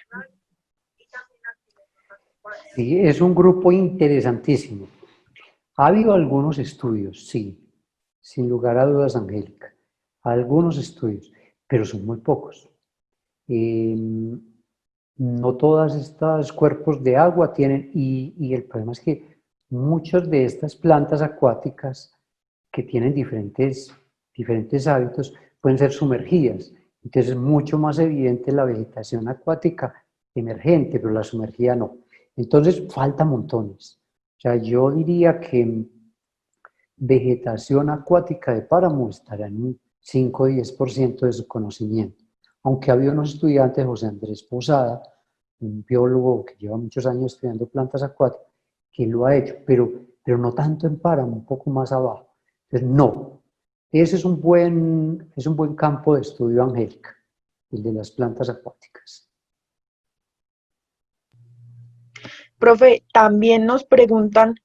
Sí, es un grupo interesantísimo. Ha habido algunos estudios, sí, sin lugar a dudas, Angélica, algunos estudios, pero son muy pocos. No todas estas cuerpos de agua tienen, y el problema es que muchas de estas plantas acuáticas que tienen diferentes hábitos pueden ser sumergidas. Entonces es mucho más evidente la vegetación acuática emergente, pero la sumergida no. Entonces falta montones. O sea, yo diría que vegetación acuática de páramo estará en un 5 o 10% de su conocimiento. Aunque había unos estudiantes, José Andrés Posada, un biólogo que lleva muchos años estudiando plantas acuáticas, que lo ha hecho, pero no tanto en páramo, un poco más abajo. Entonces, no. Ese es un buen campo de estudio, Angélica, el de las plantas acuáticas. Profe, también nos preguntan,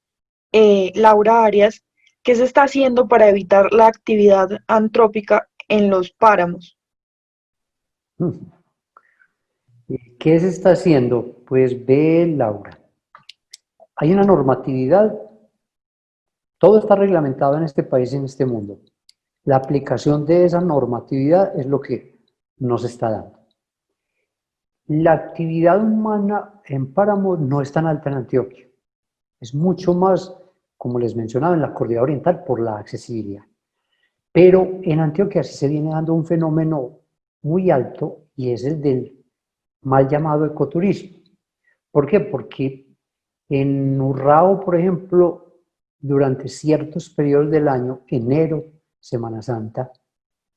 Laura Arias, ¿qué se está haciendo para evitar la actividad antrópica en los páramos? ¿Qué se está haciendo? Pues ve, Laura, hay una normatividad, todo está reglamentado en este país y en este mundo. La aplicación de esa normatividad es lo que nos está dando. La actividad humana en páramos no es tan alta en Antioquia. Es mucho más, como les mencionaba, en la cordillera oriental por la accesibilidad. Pero en Antioquia sí se viene dando un fenómeno muy alto y es el del mal llamado ecoturismo. ¿Por qué? Porque en Urrao, por ejemplo, durante ciertos periodos del año, enero, Semana Santa,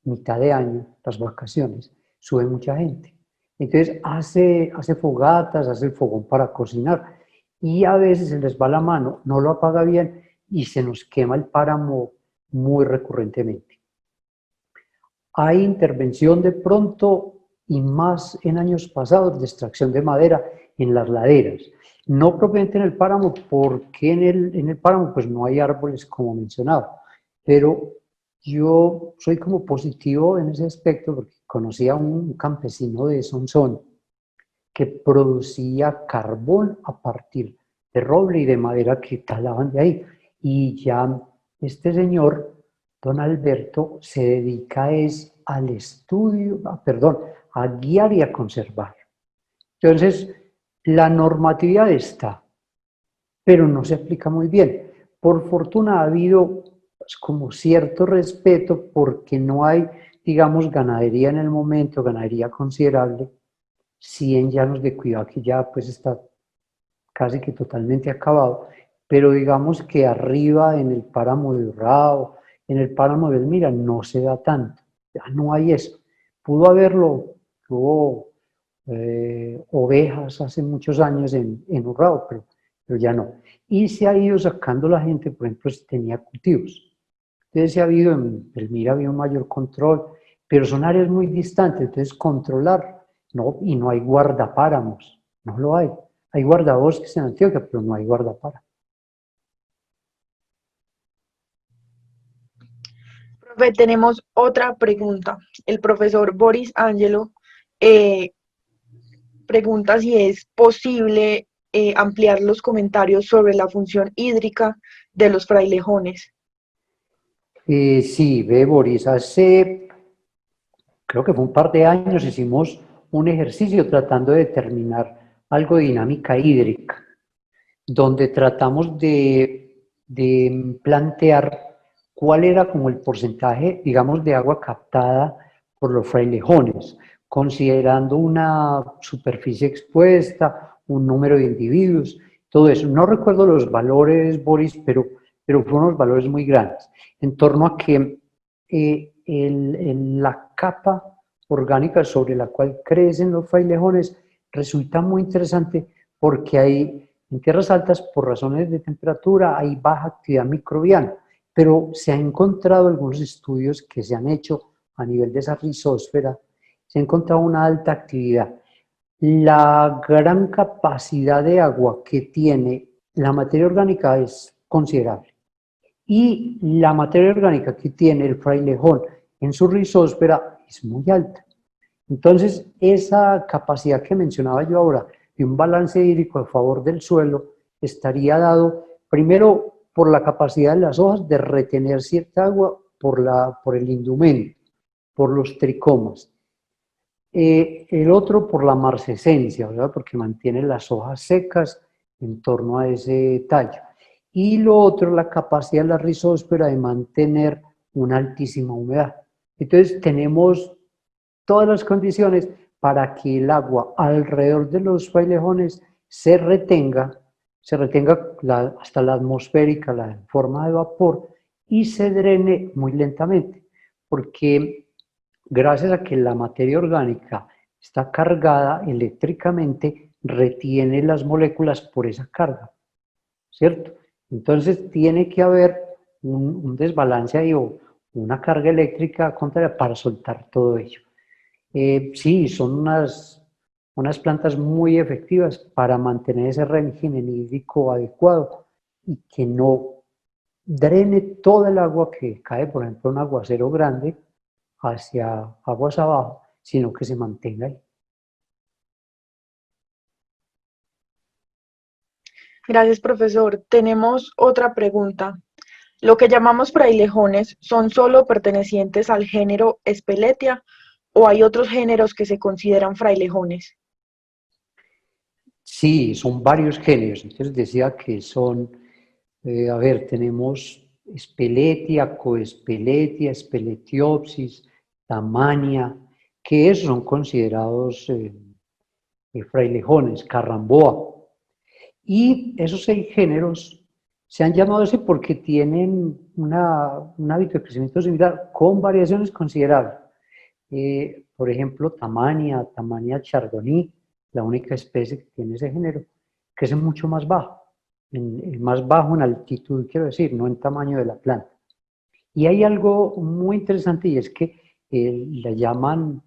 mitad de año, las vacaciones, sube mucha gente. Entonces hace fogatas, hace el fogón para cocinar y a veces se les va la mano, no lo apaga bien y se nos quema el páramo muy recurrentemente. Hay intervención de pronto y más en años pasados de extracción de madera en las laderas. No propiamente en el páramo, porque en el páramo pues no hay árboles como mencionaba, pero yo soy como positivo en ese aspecto porque conocí a un campesino de Sonsón que producía carbón a partir de roble y de madera que talaban de ahí. Y ya este señor, don Alberto, se dedica es al estudio, perdón, a guiar y a conservar. Entonces, la normatividad está, pero no se aplica muy bien. Por fortuna ha habido pues, como cierto respeto porque no hay, digamos, ganadería en el momento, ganadería considerable, sí en llanos de cuidado que ya pues está casi que totalmente acabado, pero digamos que arriba en el páramo de Urrao, en el páramo de Elmira no se da tanto, ya no hay eso. Pudo haberlo, hubo ovejas hace muchos años en Urrao, pero ya no. Y se ha ido sacando la gente, por ejemplo, si tenía cultivos. Entonces se ha habido, en Elmira había un mayor control, pero son áreas muy distantes, entonces controlar, no, y no hay guardapáramos, no lo hay. Hay guardabosques en Antioquia, pero no hay guardapáramos. Profe, tenemos otra pregunta. El profesor Boris Angelo eh, pregunta si es posible ampliar los comentarios sobre la función hídrica de los frailejones. Sí, ve Boris, hace, creo que fue un par de años, hicimos un ejercicio tratando de determinar algo de dinámica hídrica, donde tratamos de plantear cuál era como el porcentaje, digamos, de agua captada por los frailejones, considerando una superficie expuesta, un número de individuos, todo eso. No recuerdo los valores, Boris, pero fueron unos valores muy grandes, en torno a que la capa orgánica sobre la cual crecen los frailejones resulta muy interesante porque hay en tierras altas, por razones de temperatura, hay baja actividad microbiana, pero se han encontrado algunos estudios que se han hecho a nivel de esa rizósfera, se ha encontrado una alta actividad. La gran capacidad de agua que tiene la materia orgánica es considerable. Y la materia orgánica que tiene el frailejón en su rizósfera es muy alta. Entonces, esa capacidad que mencionaba yo ahora de un balance hídrico a favor del suelo estaría dado primero por la capacidad de las hojas de retener cierta agua por el indumento, por los tricomas. El otro por la marcescencia, ¿verdad? Porque mantiene las hojas secas en torno a ese tallo. Y lo otro, la capacidad de la rizósfera de mantener una altísima humedad. Entonces tenemos todas las condiciones para que el agua alrededor de los frailejones se retenga hasta la atmosférica, la forma de vapor, y se drene muy lentamente, porque gracias a que la materia orgánica está cargada eléctricamente, retiene las moléculas por esa carga, ¿cierto? Entonces tiene que haber un desbalance ahí o una carga eléctrica contraria para soltar todo ello. Sí, son unas plantas muy efectivas para mantener ese régimen hídrico adecuado y que no drene toda el agua que cae, por ejemplo, un aguacero grande hacia aguas abajo, sino que se mantenga ahí. Gracias, profesor. Tenemos otra pregunta. ¿Lo que llamamos frailejones son solo pertenecientes al género Speletia o hay otros géneros que se consideran frailejones? Sí, son varios géneros. Entonces decía que son, a ver, tenemos Speletia, Coespeletia, Speletiopsis, Tamania, que esos son considerados frailejones, Carramboa. Y esos 6 géneros se han llamado así porque tienen un hábito de crecimiento similar con variaciones considerables. Por ejemplo, Tamania chardonnay, la única especie que tiene ese género, crece mucho más bajo, más bajo en altitud, quiero decir, no en tamaño de la planta. Y hay algo muy interesante y es que la llaman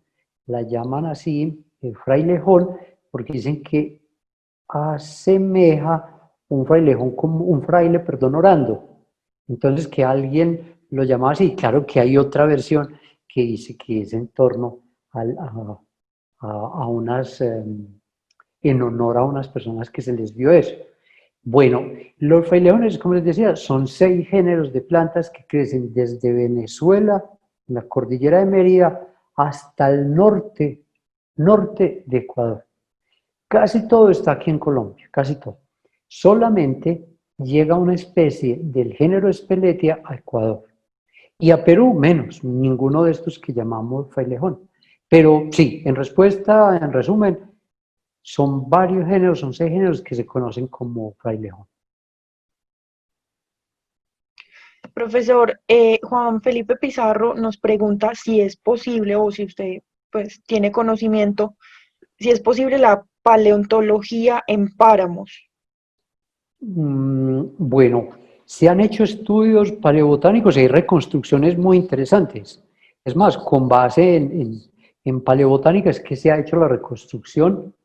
así, frailejón, porque dicen que asemeja un frailejón como un fraile, perdón, orando. Entonces que alguien lo llama así. Claro que hay otra versión que dice que es en torno a unas, en honor a unas personas que se les dio eso. Bueno, los frailejones, como les decía, son 6 géneros de plantas que crecen desde Venezuela, en la cordillera de Mérida, hasta el norte de Ecuador. Casi todo está aquí en Colombia, casi todo. Solamente llega una especie del género Speletia a Ecuador. Y a Perú menos, ninguno de estos que llamamos frailejón. Pero sí, en respuesta, en resumen, son varios géneros, son 6 géneros que se conocen como frailejón. Profesor, Juan Felipe Pizarro nos pregunta si es posible o si usted pues tiene conocimiento, si es posible la paleontología en páramos. Bueno, se han hecho estudios paleobotánicos y hay reconstrucciones muy interesantes. Es más, con base en paleobotánica es que se ha hecho la reconstrucción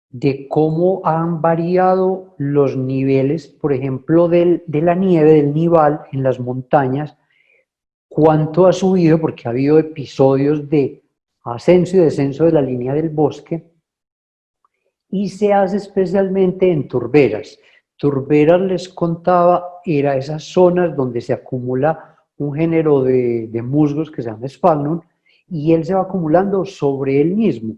de cómo han variado los niveles, por ejemplo, de la nieve, del nival en las montañas, cuánto ha subido, porque ha habido episodios de ascenso y descenso de la línea del bosque, y se hace especialmente en turberas. Turberas, les contaba, era esas zonas donde se acumula un género de musgos que se llama sphagnum, y él se va acumulando sobre él mismo.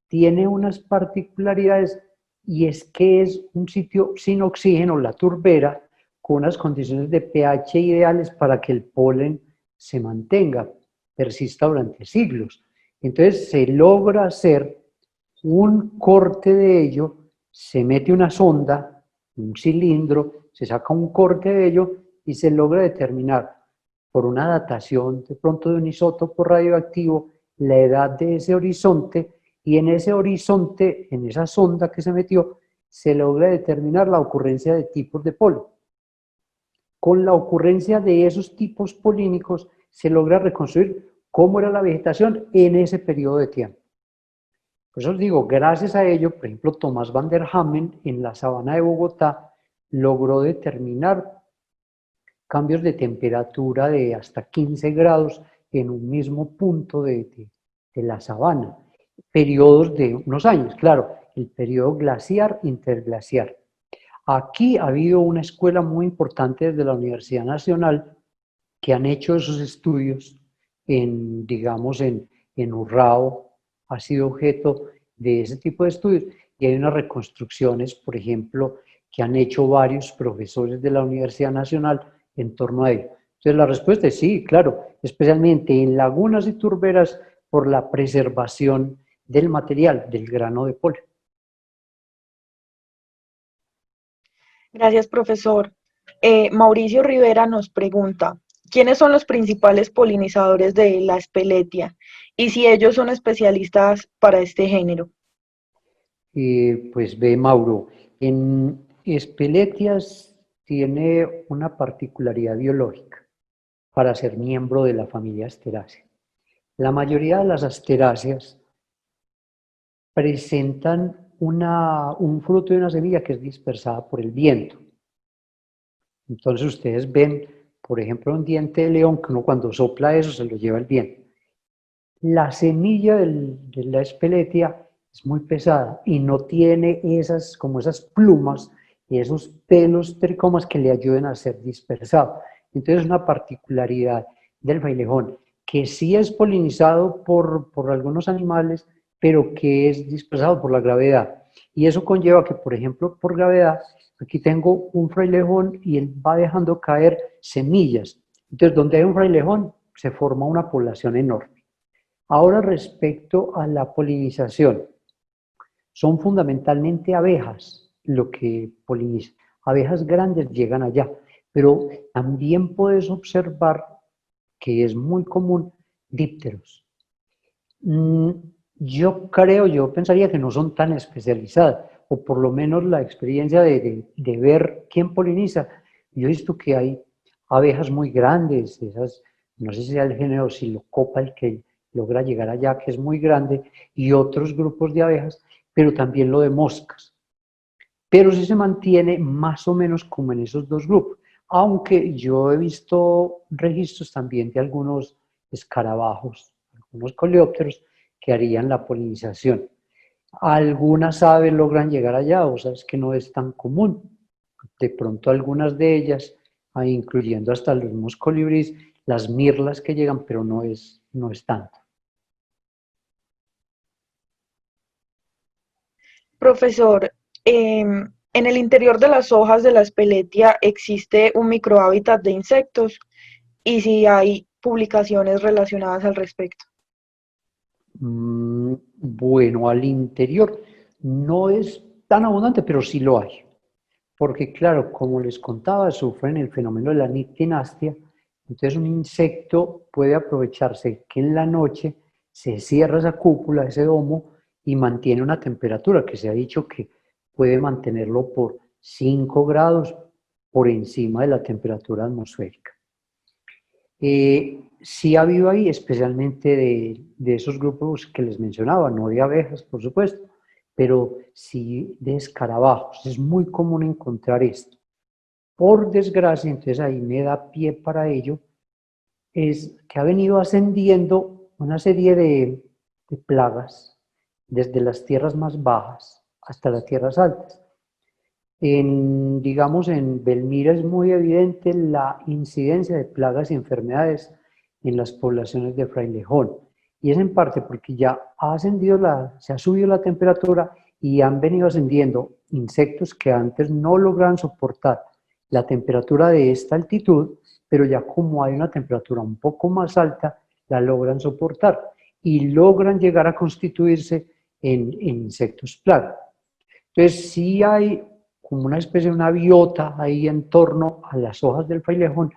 Tiene unas particularidades y es que es un sitio sin oxígeno, la turbera, con unas condiciones de pH ideales para que el polen se mantenga, persista durante siglos. Entonces se logra hacer un corte de ello, se mete una sonda, un cilindro, se saca un corte de ello y se logra determinar por una datación de pronto de un isótopo radioactivo la edad de ese horizonte, y en ese horizonte, en esa sonda que se metió, se logra determinar la ocurrencia de tipos de polen. Con la ocurrencia de esos tipos polínicos se logra reconstruir cómo era la vegetación en ese periodo de tiempo. Por eso os digo, gracias a ello, por ejemplo, Tomás van der Hamen en la sabana de Bogotá logró determinar cambios de temperatura de hasta 15 grados en un mismo punto de la sabana, periodos de unos años, claro, el periodo glaciar, interglaciar. Aquí ha habido una escuela muy importante desde la Universidad Nacional que han hecho esos estudios digamos, en Urrao, ha sido objeto de ese tipo de estudios, y hay unas reconstrucciones, por ejemplo, que han hecho varios profesores de la Universidad Nacional en torno a ello. Entonces la respuesta es sí, claro, especialmente en lagunas y turberas por la preservación del material, del grano de polen. Gracias, profesor. Mauricio Rivera nos pregunta, ¿quiénes son los principales polinizadores de la espeletia y si ellos son especialistas para este género? Pues ve, Mauro, en Speletias tiene una particularidad biológica para ser miembro de la familia Asteraceae. La mayoría de las Asteráceas presentan un fruto de una semilla que es dispersada por el viento. Entonces ustedes ven, por ejemplo, un diente de león que uno cuando sopla eso se lo lleva el viento. La semilla de la espeletia es muy pesada y no tiene como esas plumas y esos pelos tricomas que le ayuden a ser dispersado. Entonces es una particularidad del frailejón, que sí es polinizado por algunos animales, pero que es dispersado por la gravedad. Y eso conlleva que, por ejemplo, por gravedad, aquí tengo un frailejón y él va dejando caer semillas. Entonces, donde hay un frailejón, se forma una población enorme. Ahora, respecto a la polinización, son fundamentalmente abejas lo que polinizan. Abejas grandes llegan allá, pero también puedes observar que es muy común dípteros. Mm, yo pensaría que no son tan especializadas, o por lo menos la experiencia de ver quién poliniza. Yo he visto que hay abejas muy grandes, esas, no sé si sea el género Psilocopa el que logra llegar allá, que es muy grande, y otros grupos de abejas, pero también lo de moscas. Pero sí se mantiene más o menos como en esos dos grupos, aunque yo he visto registros también de algunos escarabajos, algunos coleópteros que harían la polinización. Algunas aves logran llegar allá, o sea, es que no es tan común. De pronto algunas de ellas, incluyendo hasta los mismos colibríes, las mirlas que llegan, pero no es tanto. Profesor, en el interior de las hojas de la espeletia existe un microhábitat de insectos y si hay publicaciones relacionadas al respecto. Bueno, al interior no es tan abundante, pero sí lo hay. Porque claro, como les contaba, sufren el fenómeno de la nictinastia. Entonces un insecto puede aprovecharse que en la noche se cierra esa cúpula, ese domo, y mantiene una temperatura que se ha dicho que puede mantenerlo por 5 grados por encima de la temperatura atmosférica. Sí ha habido ahí, especialmente de esos grupos que les mencionaba, no de abejas, por supuesto, pero sí de escarabajos. Es muy común encontrar esto. Por desgracia, entonces ahí me da pie para ello, es que ha venido ascendiendo una serie de plagas desde las tierras más bajas hasta las tierras altas. Digamos, en Belmira es muy evidente la incidencia de plagas y enfermedades en las poblaciones de frailejón. Y es en parte porque ya se ha subido la temperatura y han venido ascendiendo insectos que antes no lograban soportar la temperatura de esta altitud, pero ya como hay una temperatura un poco más alta, la logran soportar y logran llegar a constituirse en insectos plaga. Entonces sí hay como una especie de una biota ahí en torno a las hojas del frailejón,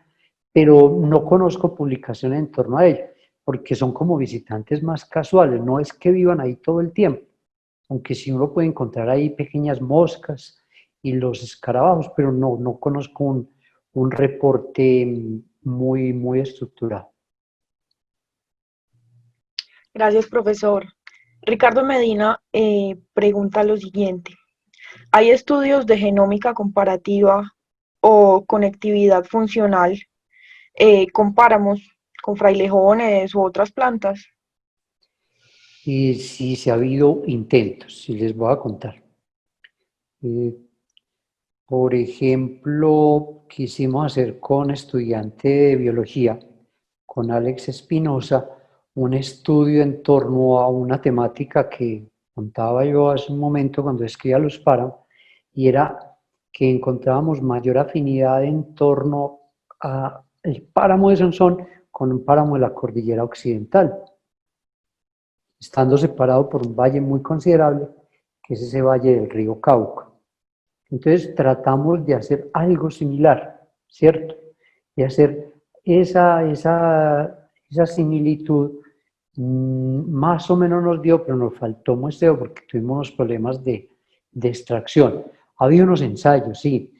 pero no conozco publicaciones en torno a ello, porque son como visitantes más casuales, no es que vivan ahí todo el tiempo, aunque sí uno puede encontrar ahí pequeñas moscas y los escarabajos, pero no conozco un reporte muy estructurado. Gracias, profesor. Ricardo Medina pregunta lo siguiente. ¿Hay estudios de genómica comparativa o conectividad funcional con páramos, con frailejones u otras plantas? Y sí se ha habido intentos, si les voy a contar. Eh, Por ejemplo, quisimos hacer con estudiante de biología, con Alex Espinosa, un estudio en torno a una temática que contaba yo hace un momento cuando escribía los páramos, y era que encontrábamos mayor afinidad en torno al páramo de Sansón con un páramo de la cordillera occidental, estando separado por un valle muy considerable, que es ese valle del río Cauca. Entonces tratamos de hacer algo similar, ¿cierto? De hacer esa similitud, más o menos nos dio, pero nos faltó muestreo porque tuvimos unos problemas de extracción. Había unos ensayos, sí.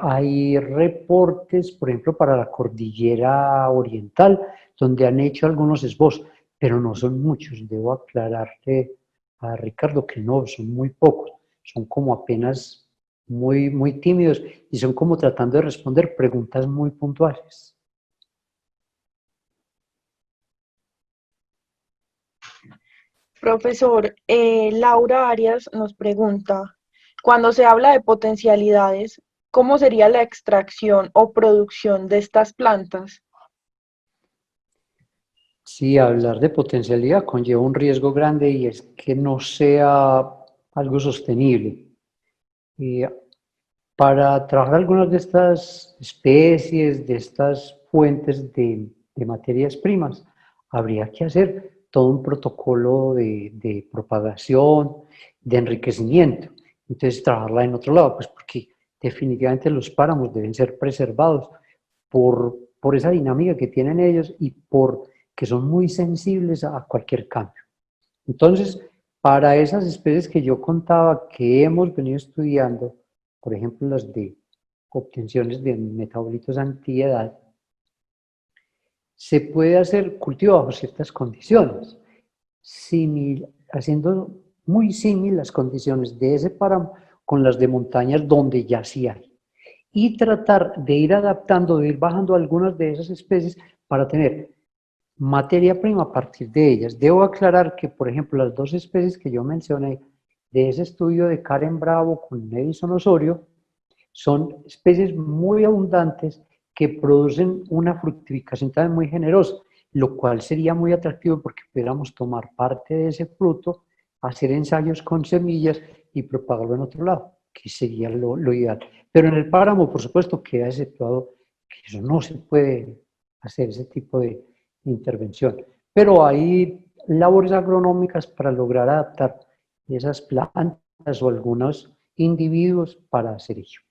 Hay reportes, por ejemplo, para la cordillera oriental, donde han hecho algunos esbozos, pero no son muchos. Debo aclararle a Ricardo que no, son muy pocos. Son como apenas muy tímidos y son como tratando de responder preguntas muy puntuales. Profesor, Laura Arias nos pregunta, cuando se habla de potencialidades, ¿cómo sería la extracción o producción de estas plantas? Sí, hablar de potencialidad conlleva un riesgo grande y es que no sea algo sostenible. Para trabajar algunas de estas especies, de estas fuentes de materias primas, habría que hacer todo un protocolo de propagación, de enriquecimiento. Entonces, trabajarla en otro lado, pues porque definitivamente los páramos deben ser preservados por esa dinámica que tienen ellos y por que son muy sensibles a cualquier cambio. Entonces, para esas especies que yo contaba que hemos venido estudiando, por ejemplo, las de obtenciones de metabolitos antiedad, se puede hacer cultivo bajo ciertas condiciones, haciendo muy símil las condiciones de ese páramo con las de montañas donde ya sí hay. Y tratar de ir adaptando, de ir bajando algunas de esas especies para tener materia prima a partir de ellas. Debo aclarar que, por ejemplo, las dos especies que yo mencioné de ese estudio de Karen Bravo con Edison Osorio son especies muy abundantes que producen una fructificación también muy generosa, lo cual sería muy atractivo porque pudiéramos tomar parte de ese fruto, hacer ensayos con semillas y propagarlo en otro lado, que sería lo ideal. Pero en el páramo, por supuesto, queda exceptuado que eso no se puede hacer ese tipo de intervención. Pero hay labores agronómicas para lograr adaptar esas plantas o algunos individuos para hacer ello.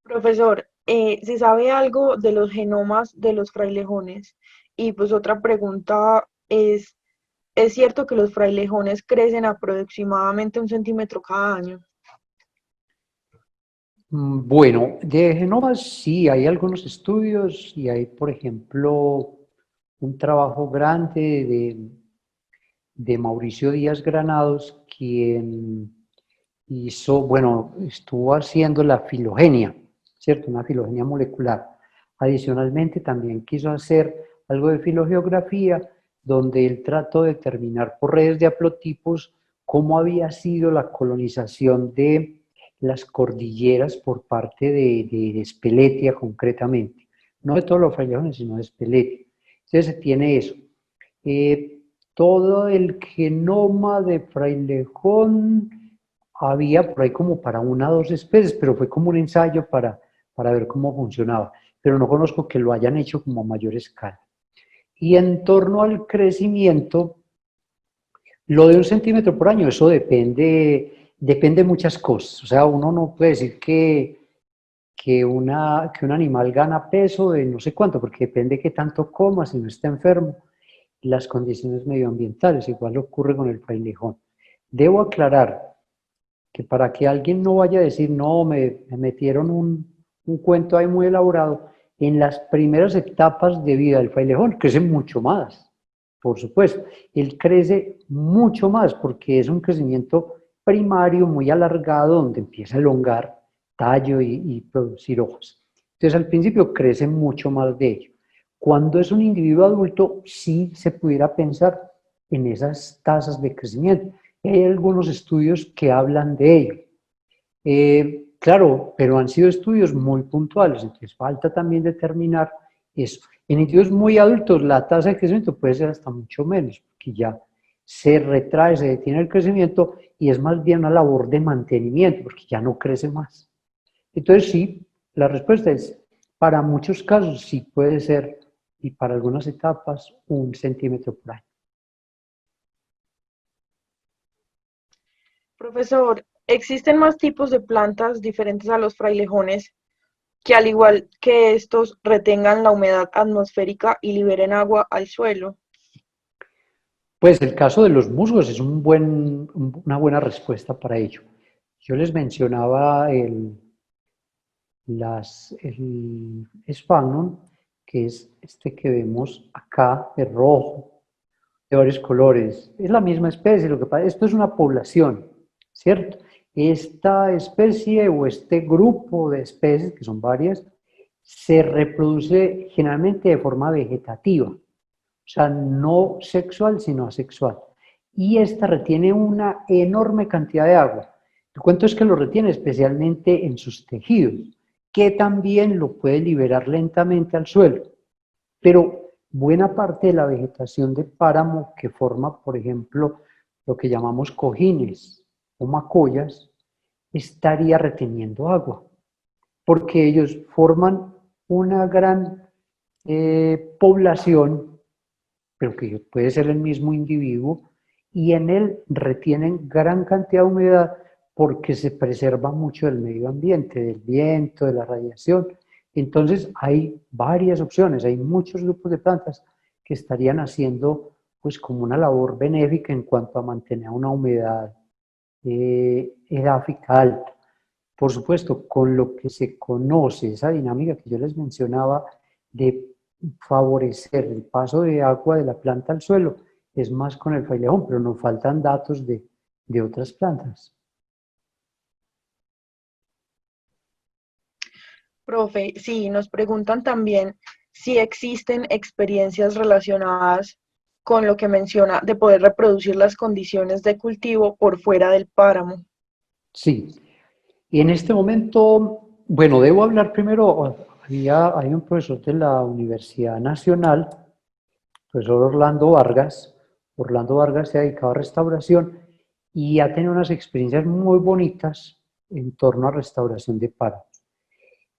Profesor, ¿se sabe algo de los genomas de los frailejones? Y pues otra pregunta ¿es cierto que los frailejones crecen aproximadamente 1 centímetro cada año? Bueno, de genomas sí, hay algunos estudios y hay, por ejemplo, un trabajo grande de Mauricio Díaz Granados, quien hizo, bueno, estuvo haciendo la filogenia, ¿cierto? Una filogenia molecular. Adicionalmente, también quiso hacer algo de filogeografía, donde él trató de determinar por redes de haplotipos cómo había sido la colonización de las cordilleras por parte de Speletia concretamente. No de todos los frailejones, sino de Speletia. Entonces se tiene eso. Todo el genoma de frailejón había por ahí como para una o dos especies, pero fue como un ensayo para ver cómo funcionaba. Pero no conozco que lo hayan hecho como a mayor escala. Y en torno al crecimiento, lo de 1 centímetro por año, eso depende de muchas cosas. O sea, uno no puede decir que un animal gana peso de no sé cuánto, porque depende de qué tanto coma, si no está enfermo, las condiciones medioambientales. Igual ocurre con el frailejón. Debo aclarar que para que alguien no vaya a decir, no, me metieron un cuento ahí muy elaborado, en las primeras etapas de vida del frailejón crece mucho más, por supuesto. Él crece mucho más porque es un crecimiento primario muy alargado donde empieza a elongar tallo y producir hojas. Entonces al principio crece mucho más de ello. Cuando es un individuo adulto, sí se pudiera pensar en esas tasas de crecimiento. Hay algunos estudios que hablan de ello. Claro, pero han sido estudios muy puntuales, entonces falta también determinar eso. En individuos muy adultos la tasa de crecimiento puede ser hasta mucho menos, porque ya se retrae, se detiene el crecimiento y es más bien una labor de mantenimiento, porque ya no crece más. Entonces sí, la respuesta es, para muchos casos sí puede ser, y para algunas etapas, 1 centímetro por año. Profesor, ¿existen más tipos de plantas diferentes a los frailejones que al igual que estos retengan la humedad atmosférica y liberen agua al suelo? Pues el caso de los musgos es una buena respuesta para ello. Yo les mencionaba el Sphagnum, que es este que vemos acá, de rojo, de varios colores. Es la misma especie, lo que pasa, esto es una población, ¿cierto? Esta especie o este grupo de especies, que son varias, se reproduce generalmente de forma vegetativa, o sea, no sexual, sino asexual. Y esta retiene una enorme cantidad de agua. El cuento es que lo retiene especialmente en sus tejidos, que también lo puede liberar lentamente al suelo. Pero buena parte de la vegetación de páramo que forma, por ejemplo, lo que llamamos cojines o macoyas, estaría reteniendo agua, porque ellos forman una gran población, pero que puede ser el mismo individuo, y en él retienen gran cantidad de humedad porque se preserva mucho del medio ambiente, del viento, de la radiación. Entonces hay varias opciones, hay muchos grupos de plantas que estarían haciendo pues como una labor benéfica en cuanto a mantener una humedad edáfica alta. Por supuesto, con lo que se conoce, esa dinámica que yo les mencionaba de favorecer el paso de agua de la planta al suelo, es más con el frailejón, pero nos faltan datos de otras plantas. Profe, sí, nos preguntan también si existen experiencias relacionadas con lo que menciona de poder reproducir las condiciones de cultivo por fuera del páramo. Sí, y en este momento, bueno, debo hablar primero, hay un profesor de la Universidad Nacional, profesor Orlando Vargas se ha dedicado a restauración y ha tenido unas experiencias muy bonitas en torno a restauración de páramos.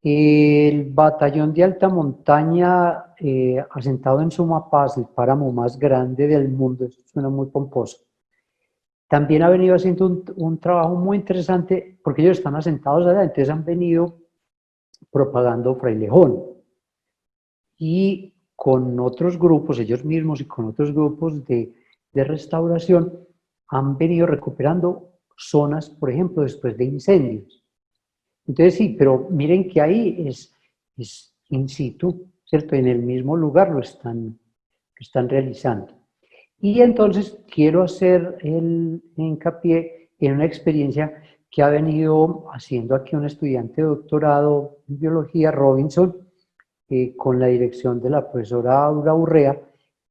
El batallón de alta montaña, asentado en Sumapaz, el páramo más grande del mundo, eso suena muy pomposo, también ha venido haciendo un trabajo muy interesante porque ellos están asentados allá, entonces han venido propagando frailejón. Y con otros grupos, ellos mismos y con otros grupos de restauración, han venido recuperando zonas, por ejemplo, después de incendios. Entonces sí, pero miren que ahí es in situ, ¿cierto? En el mismo lugar lo están realizando. Y entonces quiero hacer el hincapié en una experiencia que ha venido haciendo aquí un estudiante de doctorado en biología, Robinson, con la dirección de la profesora Aura Urrea,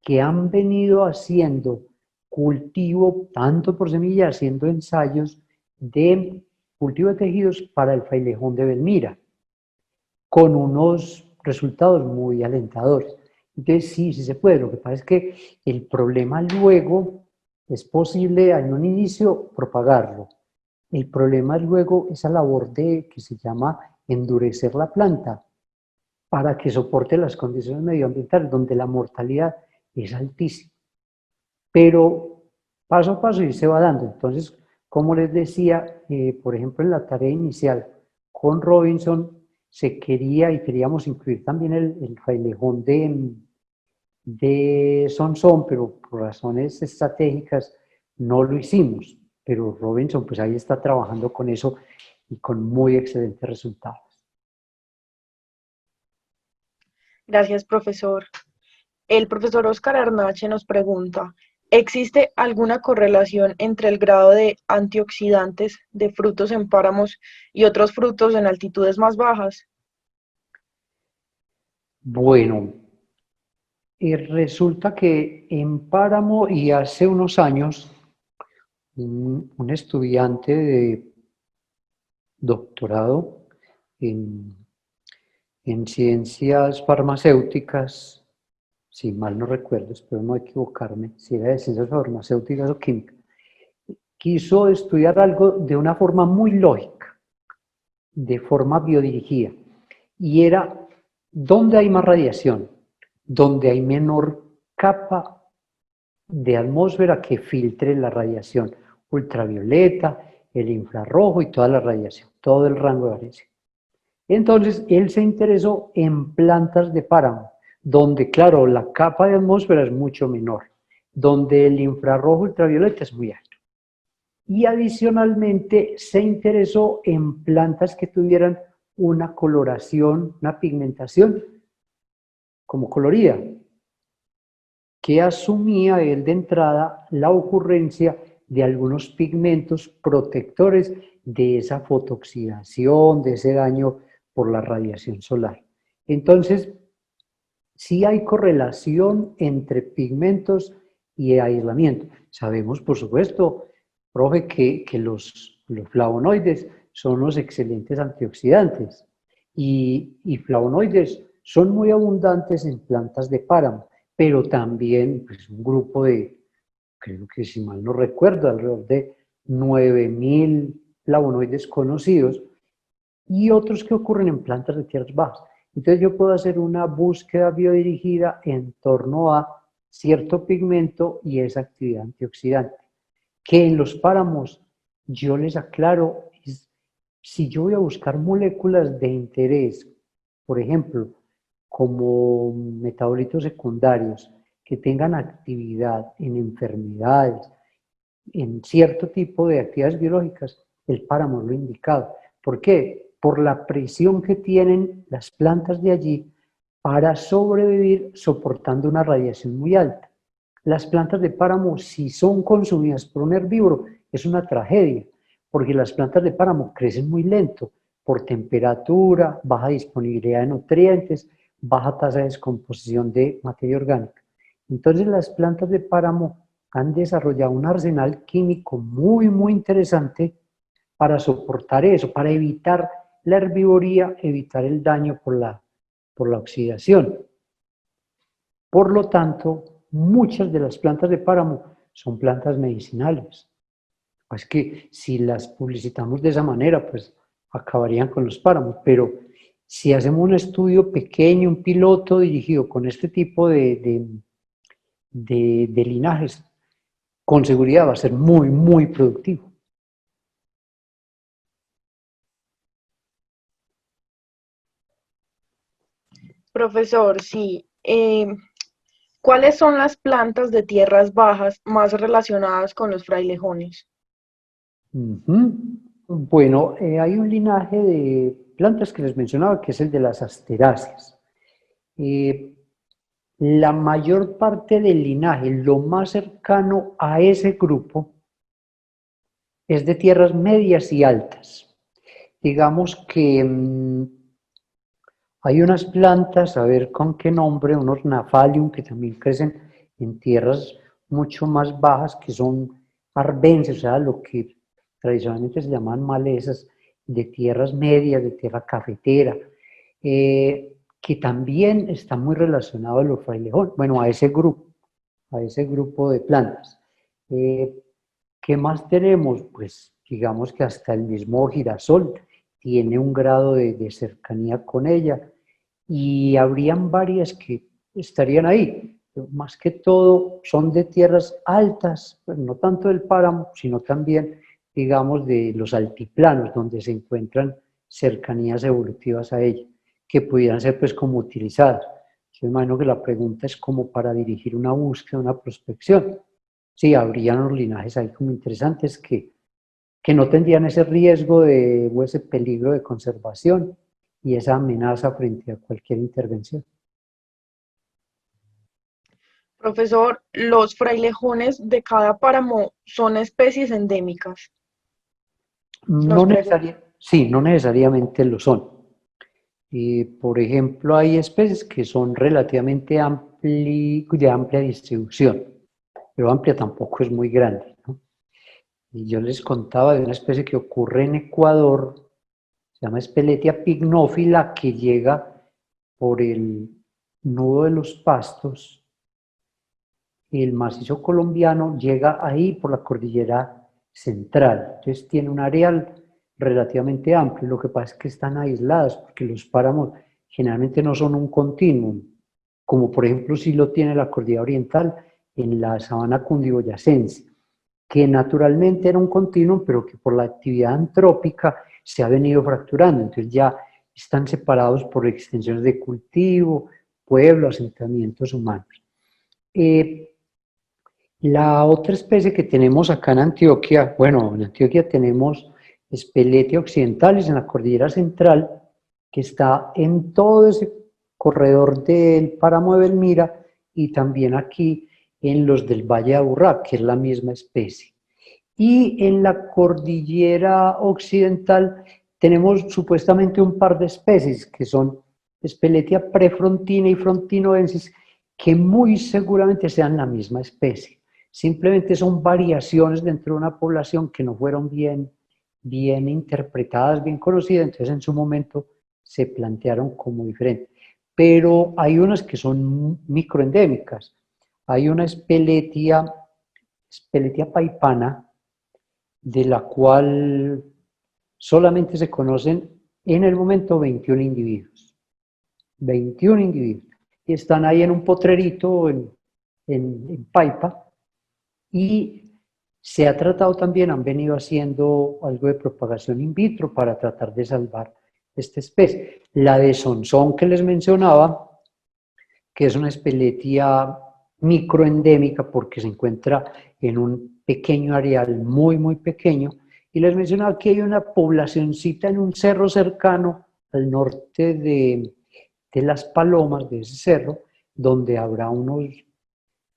que han venido haciendo cultivo, tanto por semilla, haciendo ensayos de cultivo de tejidos para el frailejón de Belmira, con unos resultados muy alentadores. Entonces sí, sí se puede. Lo que pasa es que el problema luego es posible en un inicio propagarlo. El problema es luego esa labor de que se llama endurecer la planta para que soporte las condiciones medioambientales donde la mortalidad es altísima. Pero paso a paso y se va dando. Entonces, como les decía, por ejemplo, en la tarea inicial con Robinson se quería y queríamos incluir también el frailejón de Sonsón, pero por razones estratégicas no lo hicimos. Pero Robinson, pues ahí está trabajando con eso y con muy excelentes resultados. Gracias, profesor. El profesor Oscar Arnache nos pregunta, ¿existe alguna correlación entre el grado de antioxidantes de frutos en páramos y otros frutos en altitudes más bajas? Bueno, resulta que en Páramo y hace unos años un estudiante de doctorado en, en ciencias farmacéuticas, si mal no recuerdo, espero no equivocarme, si era de ciencias farmacéuticas o química, quiso estudiar algo de una forma muy lógica, de forma biodirigida, y era dónde hay más radiación, donde hay menor capa de atmósfera que filtre la radiación ultravioleta, el infrarrojo y toda la radiación, todo el rango de radiación. Entonces, él se interesó en plantas de páramo, donde, claro, la capa de atmósfera es mucho menor, donde el infrarrojo ultravioleta es muy alto. Y adicionalmente se interesó en plantas que tuvieran una coloración, una pigmentación como colorida, que asumía él de entrada la ocurrencia de algunos pigmentos protectores de esa fotooxidación, de ese daño por la radiación solar. Entonces, sí hay correlación entre pigmentos y aislamiento. Sabemos, por supuesto, profe, que los flavonoides son los excelentes antioxidantes y flavonoides son muy abundantes en plantas de páramo, pero también pues, un grupo de, creo que si mal no recuerdo, alrededor de 9.000 flavonoides conocidos, y otros que ocurren en plantas de tierras bajas. Entonces yo puedo hacer una búsqueda biodirigida en torno a cierto pigmento y esa actividad antioxidante. Que en los páramos, yo les aclaro, si yo voy a buscar moléculas de interés, por ejemplo, como metabolitos secundarios que tengan actividad en enfermedades, en cierto tipo de actividades biológicas, el páramo es lo indicado. ¿Por qué? Por la presión que tienen las plantas de allí para sobrevivir soportando una radiación muy alta. Las plantas de páramo, si son consumidas por un herbívoro, es una tragedia, porque las plantas de páramo crecen muy lento por temperatura, baja disponibilidad de nutrientes, baja tasa de descomposición de materia orgánica. Entonces las plantas de páramo han desarrollado un arsenal químico muy interesante para soportar eso, para evitar la herbivoría, evitar el daño por la oxidación. Por lo tanto, muchas de las plantas de páramo son plantas medicinales. Es que si las publicitamos de esa manera, pues acabarían con los páramos, pero si hacemos un estudio pequeño, un piloto dirigido con este tipo de linajes, con seguridad va a ser muy productivo. Profesor, sí. ¿Cuáles son las plantas de tierras bajas más relacionadas con los frailejones? Bueno, hay un linaje de plantas que les mencionaba, que es el de las asteráceas. La mayor parte del linaje, lo más cercano a ese grupo, es de tierras medias y altas. Digamos que hay unas plantas, a ver con qué nombre, unos Nafalium, que también crecen en tierras mucho más bajas, que son arbences, o sea, lo que tradicionalmente se llaman malezas, de tierras medias, de tierra cafetera, que también está muy relacionado a los frailejones, bueno, a ese grupo de plantas. ¿Qué más tenemos? Pues digamos que hasta el mismo girasol tiene un grado de cercanía con ella y habrían varias que estarían ahí. Pero más que todo son de tierras altas, pues no tanto del páramo, sino también, digamos, de los altiplanos, donde se encuentran cercanías evolutivas a ella, que pudieran ser pues como utilizadas. Yo imagino que la pregunta es como para dirigir una búsqueda, una prospección. Sí, habrían unos linajes ahí como interesantes que no tendrían ese riesgo o ese peligro de conservación y esa amenaza frente a cualquier intervención. Profesor, ¿los frailejones de cada páramo son especies endémicas? Nos pregunta. Sí, no necesariamente lo son. Por ejemplo, hay especies que son relativamente de amplia distribución, pero amplia tampoco es muy grande, ¿no? Y yo les contaba de una especie que ocurre en Ecuador, se llama Speletia pycnophila, que llega por el nudo de los Pastos, y el macizo colombiano llega ahí por la cordillera central. Entonces tiene un areal relativamente amplio. Lo que pasa es que están aisladas porque los páramos generalmente no son un continuum, como por ejemplo si lo tiene la cordillera oriental en la sabana cundiboyacense, que naturalmente era un continuum, pero que por la actividad antrópica se ha venido fracturando. Entonces ya están separados por extensiones de cultivo, pueblos, asentamientos humanos. La otra especie que tenemos acá en Antioquia, bueno, en Antioquia tenemos Speletia occidentalis en la cordillera central, que está en todo ese corredor del páramo de Belmira y también aquí en los del Valle de Aburrá, que es la misma especie. Y en la cordillera occidental tenemos supuestamente un par de especies que son Speletia prefrontina y frontinoensis, que muy seguramente sean la misma especie. Simplemente son variaciones dentro de una población que no fueron bien interpretadas, bien conocidas, entonces en su momento se plantearon como diferentes. pero hay unas que son microendémicas. Hay una Speletia paipana, de la cual solamente se conocen en el momento 21 individuos. 21 individuos. Y están ahí en un potrerito en Paipa, y se ha tratado también, han venido haciendo algo de propagación in vitro para tratar de salvar esta especie. La de Sonsón que les mencionaba, que es una Speletia microendémica porque se encuentra en un pequeño areal muy pequeño, y les mencionaba que hay una poblacioncita en un cerro cercano al norte de Las Palomas, de ese cerro, donde habrá unos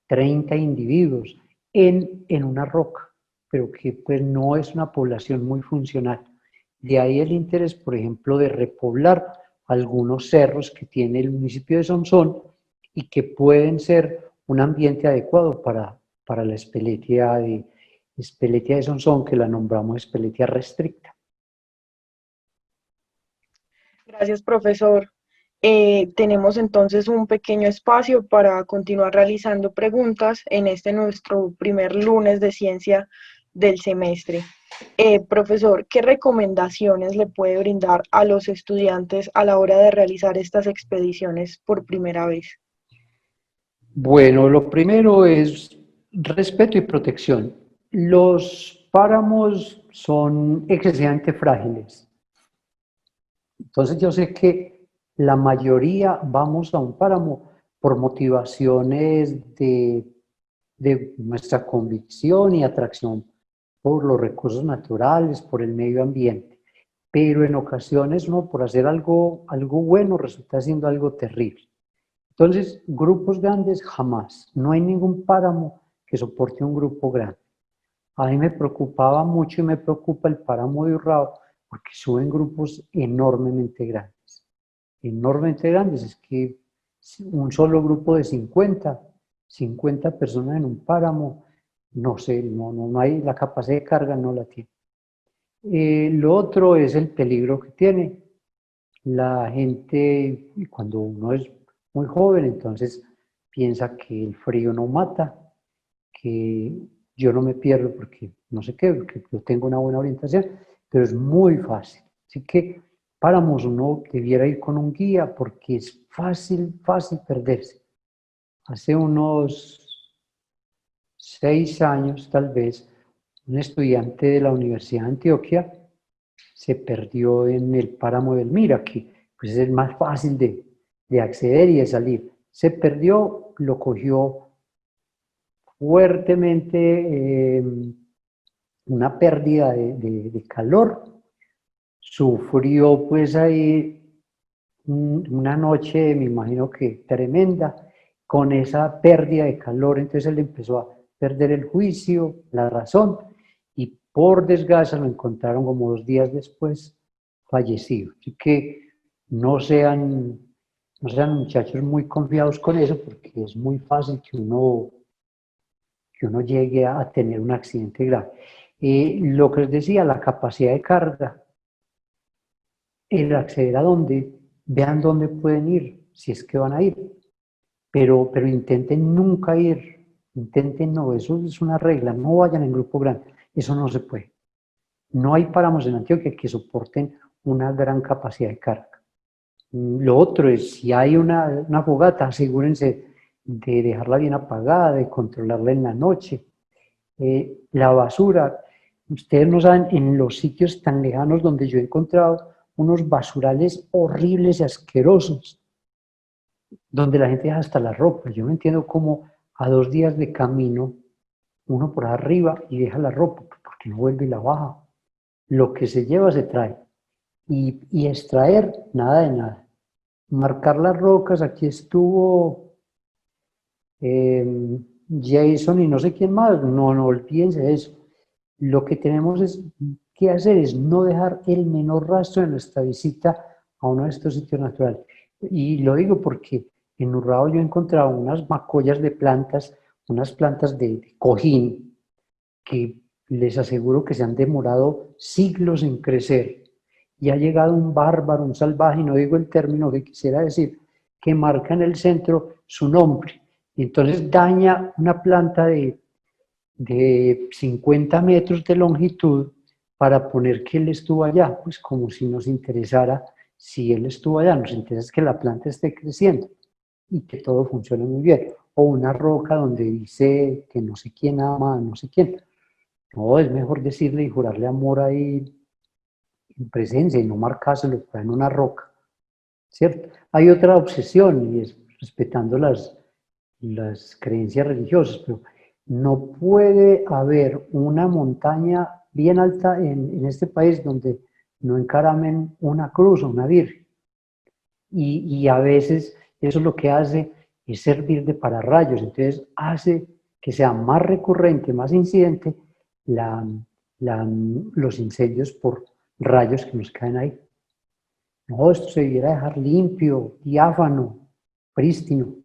30 individuos en una roca, pero que pues no es una población muy funcional. De ahí el interés, por ejemplo, de repoblar algunos cerros que tiene el municipio de Sonsón y que pueden ser un ambiente adecuado para la Speletia de Sonsón, que la nombramos Speletia restricta. Gracias, profesor. Tenemos entonces un pequeño espacio para continuar realizando preguntas en este nuestro primer lunes de ciencia del semestre. Profesor, ¿qué recomendaciones le puede brindar a los estudiantes a la hora de realizar estas expediciones por primera vez? Bueno, lo primero es respeto y protección. Los páramos son excesivamente frágiles. Entonces yo sé que la mayoría vamos a un páramo por motivaciones de nuestra convicción y atracción por los recursos naturales, por el medio ambiente. Pero en ocasiones uno por hacer algo bueno resulta siendo algo terrible. Entonces, grupos grandes jamás. No hay ningún páramo que soporte un grupo grande. A mí me preocupaba mucho y me preocupa el páramo de Urrao porque suben grupos enormemente grandes. Enormemente grandes. Es que un solo grupo de 50 personas en un páramo, no sé, no hay, la capacidad de carga no la tiene. Lo otro es el peligro que tiene. La gente, cuando uno es muy joven, entonces piensa que el frío no mata, que yo no me pierdo porque no sé qué, porque yo tengo una buena orientación, pero es muy fácil. Así que páramos, uno debiera ir con un guía porque es fácil perderse. Hace unos 6 años, tal vez, un estudiante de la Universidad de Antioquia se perdió en el páramo del Mira, que pues es el más fácil de acceder y de salir. Se perdió, lo cogió fuertemente una pérdida de calor, sufrió pues ahí una noche, me imagino que tremenda, con esa pérdida de calor. Entonces él empezó a perder el juicio, la razón, y por desgracia lo encontraron como 2 días después fallecido. Así que no sean muchachos muy confiados con eso, porque es muy fácil que uno llegue a tener un accidente grave. Lo que les decía, la capacidad de carga, el acceder a dónde, vean dónde pueden ir, si es que van a ir, pero intenten nunca ir, intenten no, eso es una regla, no vayan en grupo grande, eso no se puede. No hay páramos en Antioquia que soporten una gran capacidad de carga. Lo otro es, si hay una fogata, asegúrense de dejarla bien apagada, de controlarla en la noche. La basura, ustedes no saben, en los sitios tan lejanos donde yo he encontrado unos basurales horribles y asquerosos, donde la gente deja hasta la ropa. Yo no entiendo cómo a 2 días de camino uno por arriba y deja la ropa, porque no vuelve y la baja. Lo que se lleva se trae. Y extraer, nada de nada. Marcar las rocas, aquí estuvo Jason y no sé quién más, no olvídense de eso. Lo que tenemos que hacer es no dejar el menor rastro en nuestra visita a uno de estos sitios naturales. Y lo digo porque en Urrao yo he encontrado unas macollas de plantas, unas plantas de cojín, que les aseguro que se han demorado siglos en crecer. Y ha llegado un bárbaro, un salvaje, y no digo el término que quisiera decir, que marca en el centro su nombre. Entonces daña una planta de 50 metros de longitud para poner que él estuvo allá, pues como si nos interesara si él estuvo allá, nos interesa que la planta esté creciendo y que todo funcione muy bien. O una roca donde dice que no sé quién ama a no sé quién. No, es mejor decirle y jurarle amor ahí en presencia y no marcárselo en una roca, ¿cierto? Hay otra obsesión y es respetando las creencias religiosas, pero no puede haber una montaña bien alta en este país donde no encaramen una cruz o una virgen. Y a veces eso lo que hace es servir de pararrayos, entonces hace que sea más recurrente, más incidente los incendios por rayos que nos caen ahí. No, esto se debiera dejar limpio, diáfano, prístino.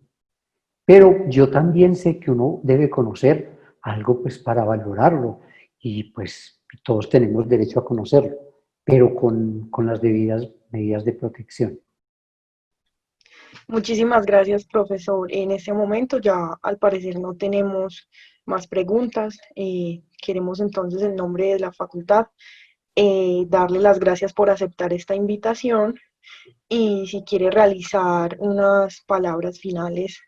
Pero yo también sé que uno debe conocer algo pues para valorarlo y pues todos tenemos derecho a conocerlo, pero con las debidas medidas de protección. Muchísimas gracias, profesor. En este momento ya al parecer no tenemos más preguntas. Queremos entonces en nombre de la facultad darle las gracias por aceptar esta invitación y si quiere realizar unas palabras finales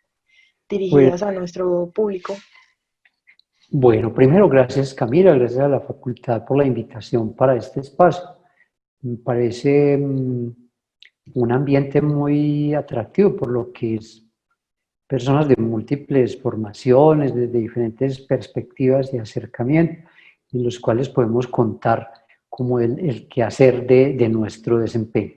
Pues, dirigidas a nuestro público. bueno, primero gracias Camila, gracias a la facultad por la invitación para este espacio. Me parece un ambiente muy atractivo por lo que es personas de múltiples formaciones, desde diferentes perspectivas de acercamiento, en los cuales podemos contar como el quehacer de nuestro desempeño.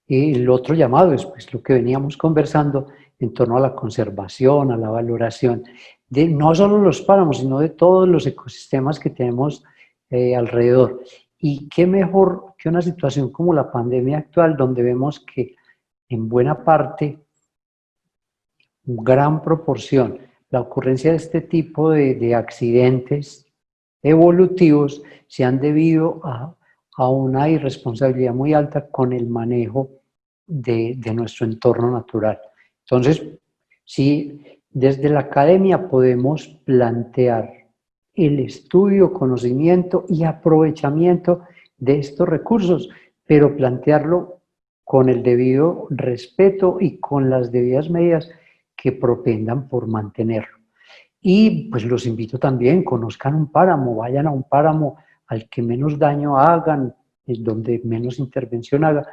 Y el otro llamado es pues, lo que veníamos conversando en torno a la conservación, a la valoración de no solo los páramos, sino de todos los ecosistemas que tenemos alrededor. Y qué mejor que una situación como la pandemia actual, donde vemos que en buena parte gran proporción la ocurrencia de este tipo de accidentes evolutivos se han debido a una irresponsabilidad muy alta con el manejo de nuestro entorno natural. Entonces, si desde la academia podemos plantear el estudio, conocimiento y aprovechamiento de estos recursos, pero plantearlo con el debido respeto y con las debidas medidas que propendan por mantenerlo. Y pues los invito también, conozcan un páramo, vayan a un páramo al que menos daño hagan, es donde menos intervención haga,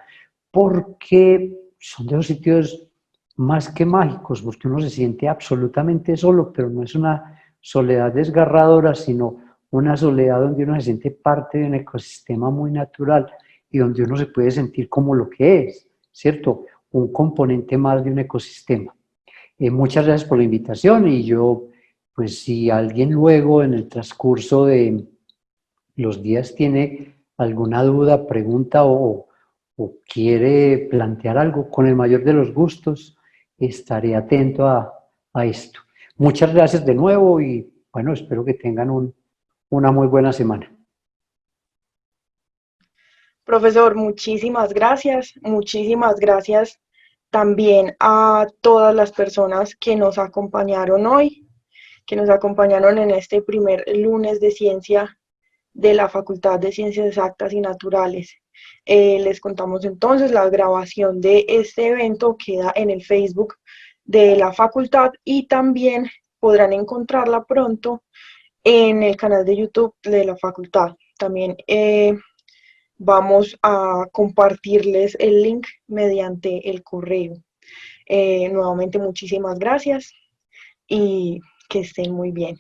porque son de los sitios más que mágicos, porque uno se siente absolutamente solo, pero no es una soledad desgarradora, sino una soledad donde uno se siente parte de un ecosistema muy natural y donde uno se puede sentir como lo que es, ¿cierto? Un componente más de un ecosistema. Muchas gracias por la invitación y yo, pues si alguien luego en el transcurso de los días tiene alguna duda, pregunta o quiere plantear algo, con el mayor de los gustos, estaré atento a esto. Muchas gracias de nuevo y bueno, espero que tengan una muy buena semana. Profesor, muchísimas gracias también a todas las personas que nos acompañaron hoy, que nos acompañaron en este primer lunes de ciencia de la Facultad de Ciencias Exactas y Naturales. Les contamos entonces la grabación de este evento queda en el Facebook de la facultad y también podrán encontrarla pronto en el canal de YouTube de la facultad. También vamos a compartirles el link mediante el correo. Nuevamente muchísimas gracias y que estén muy bien.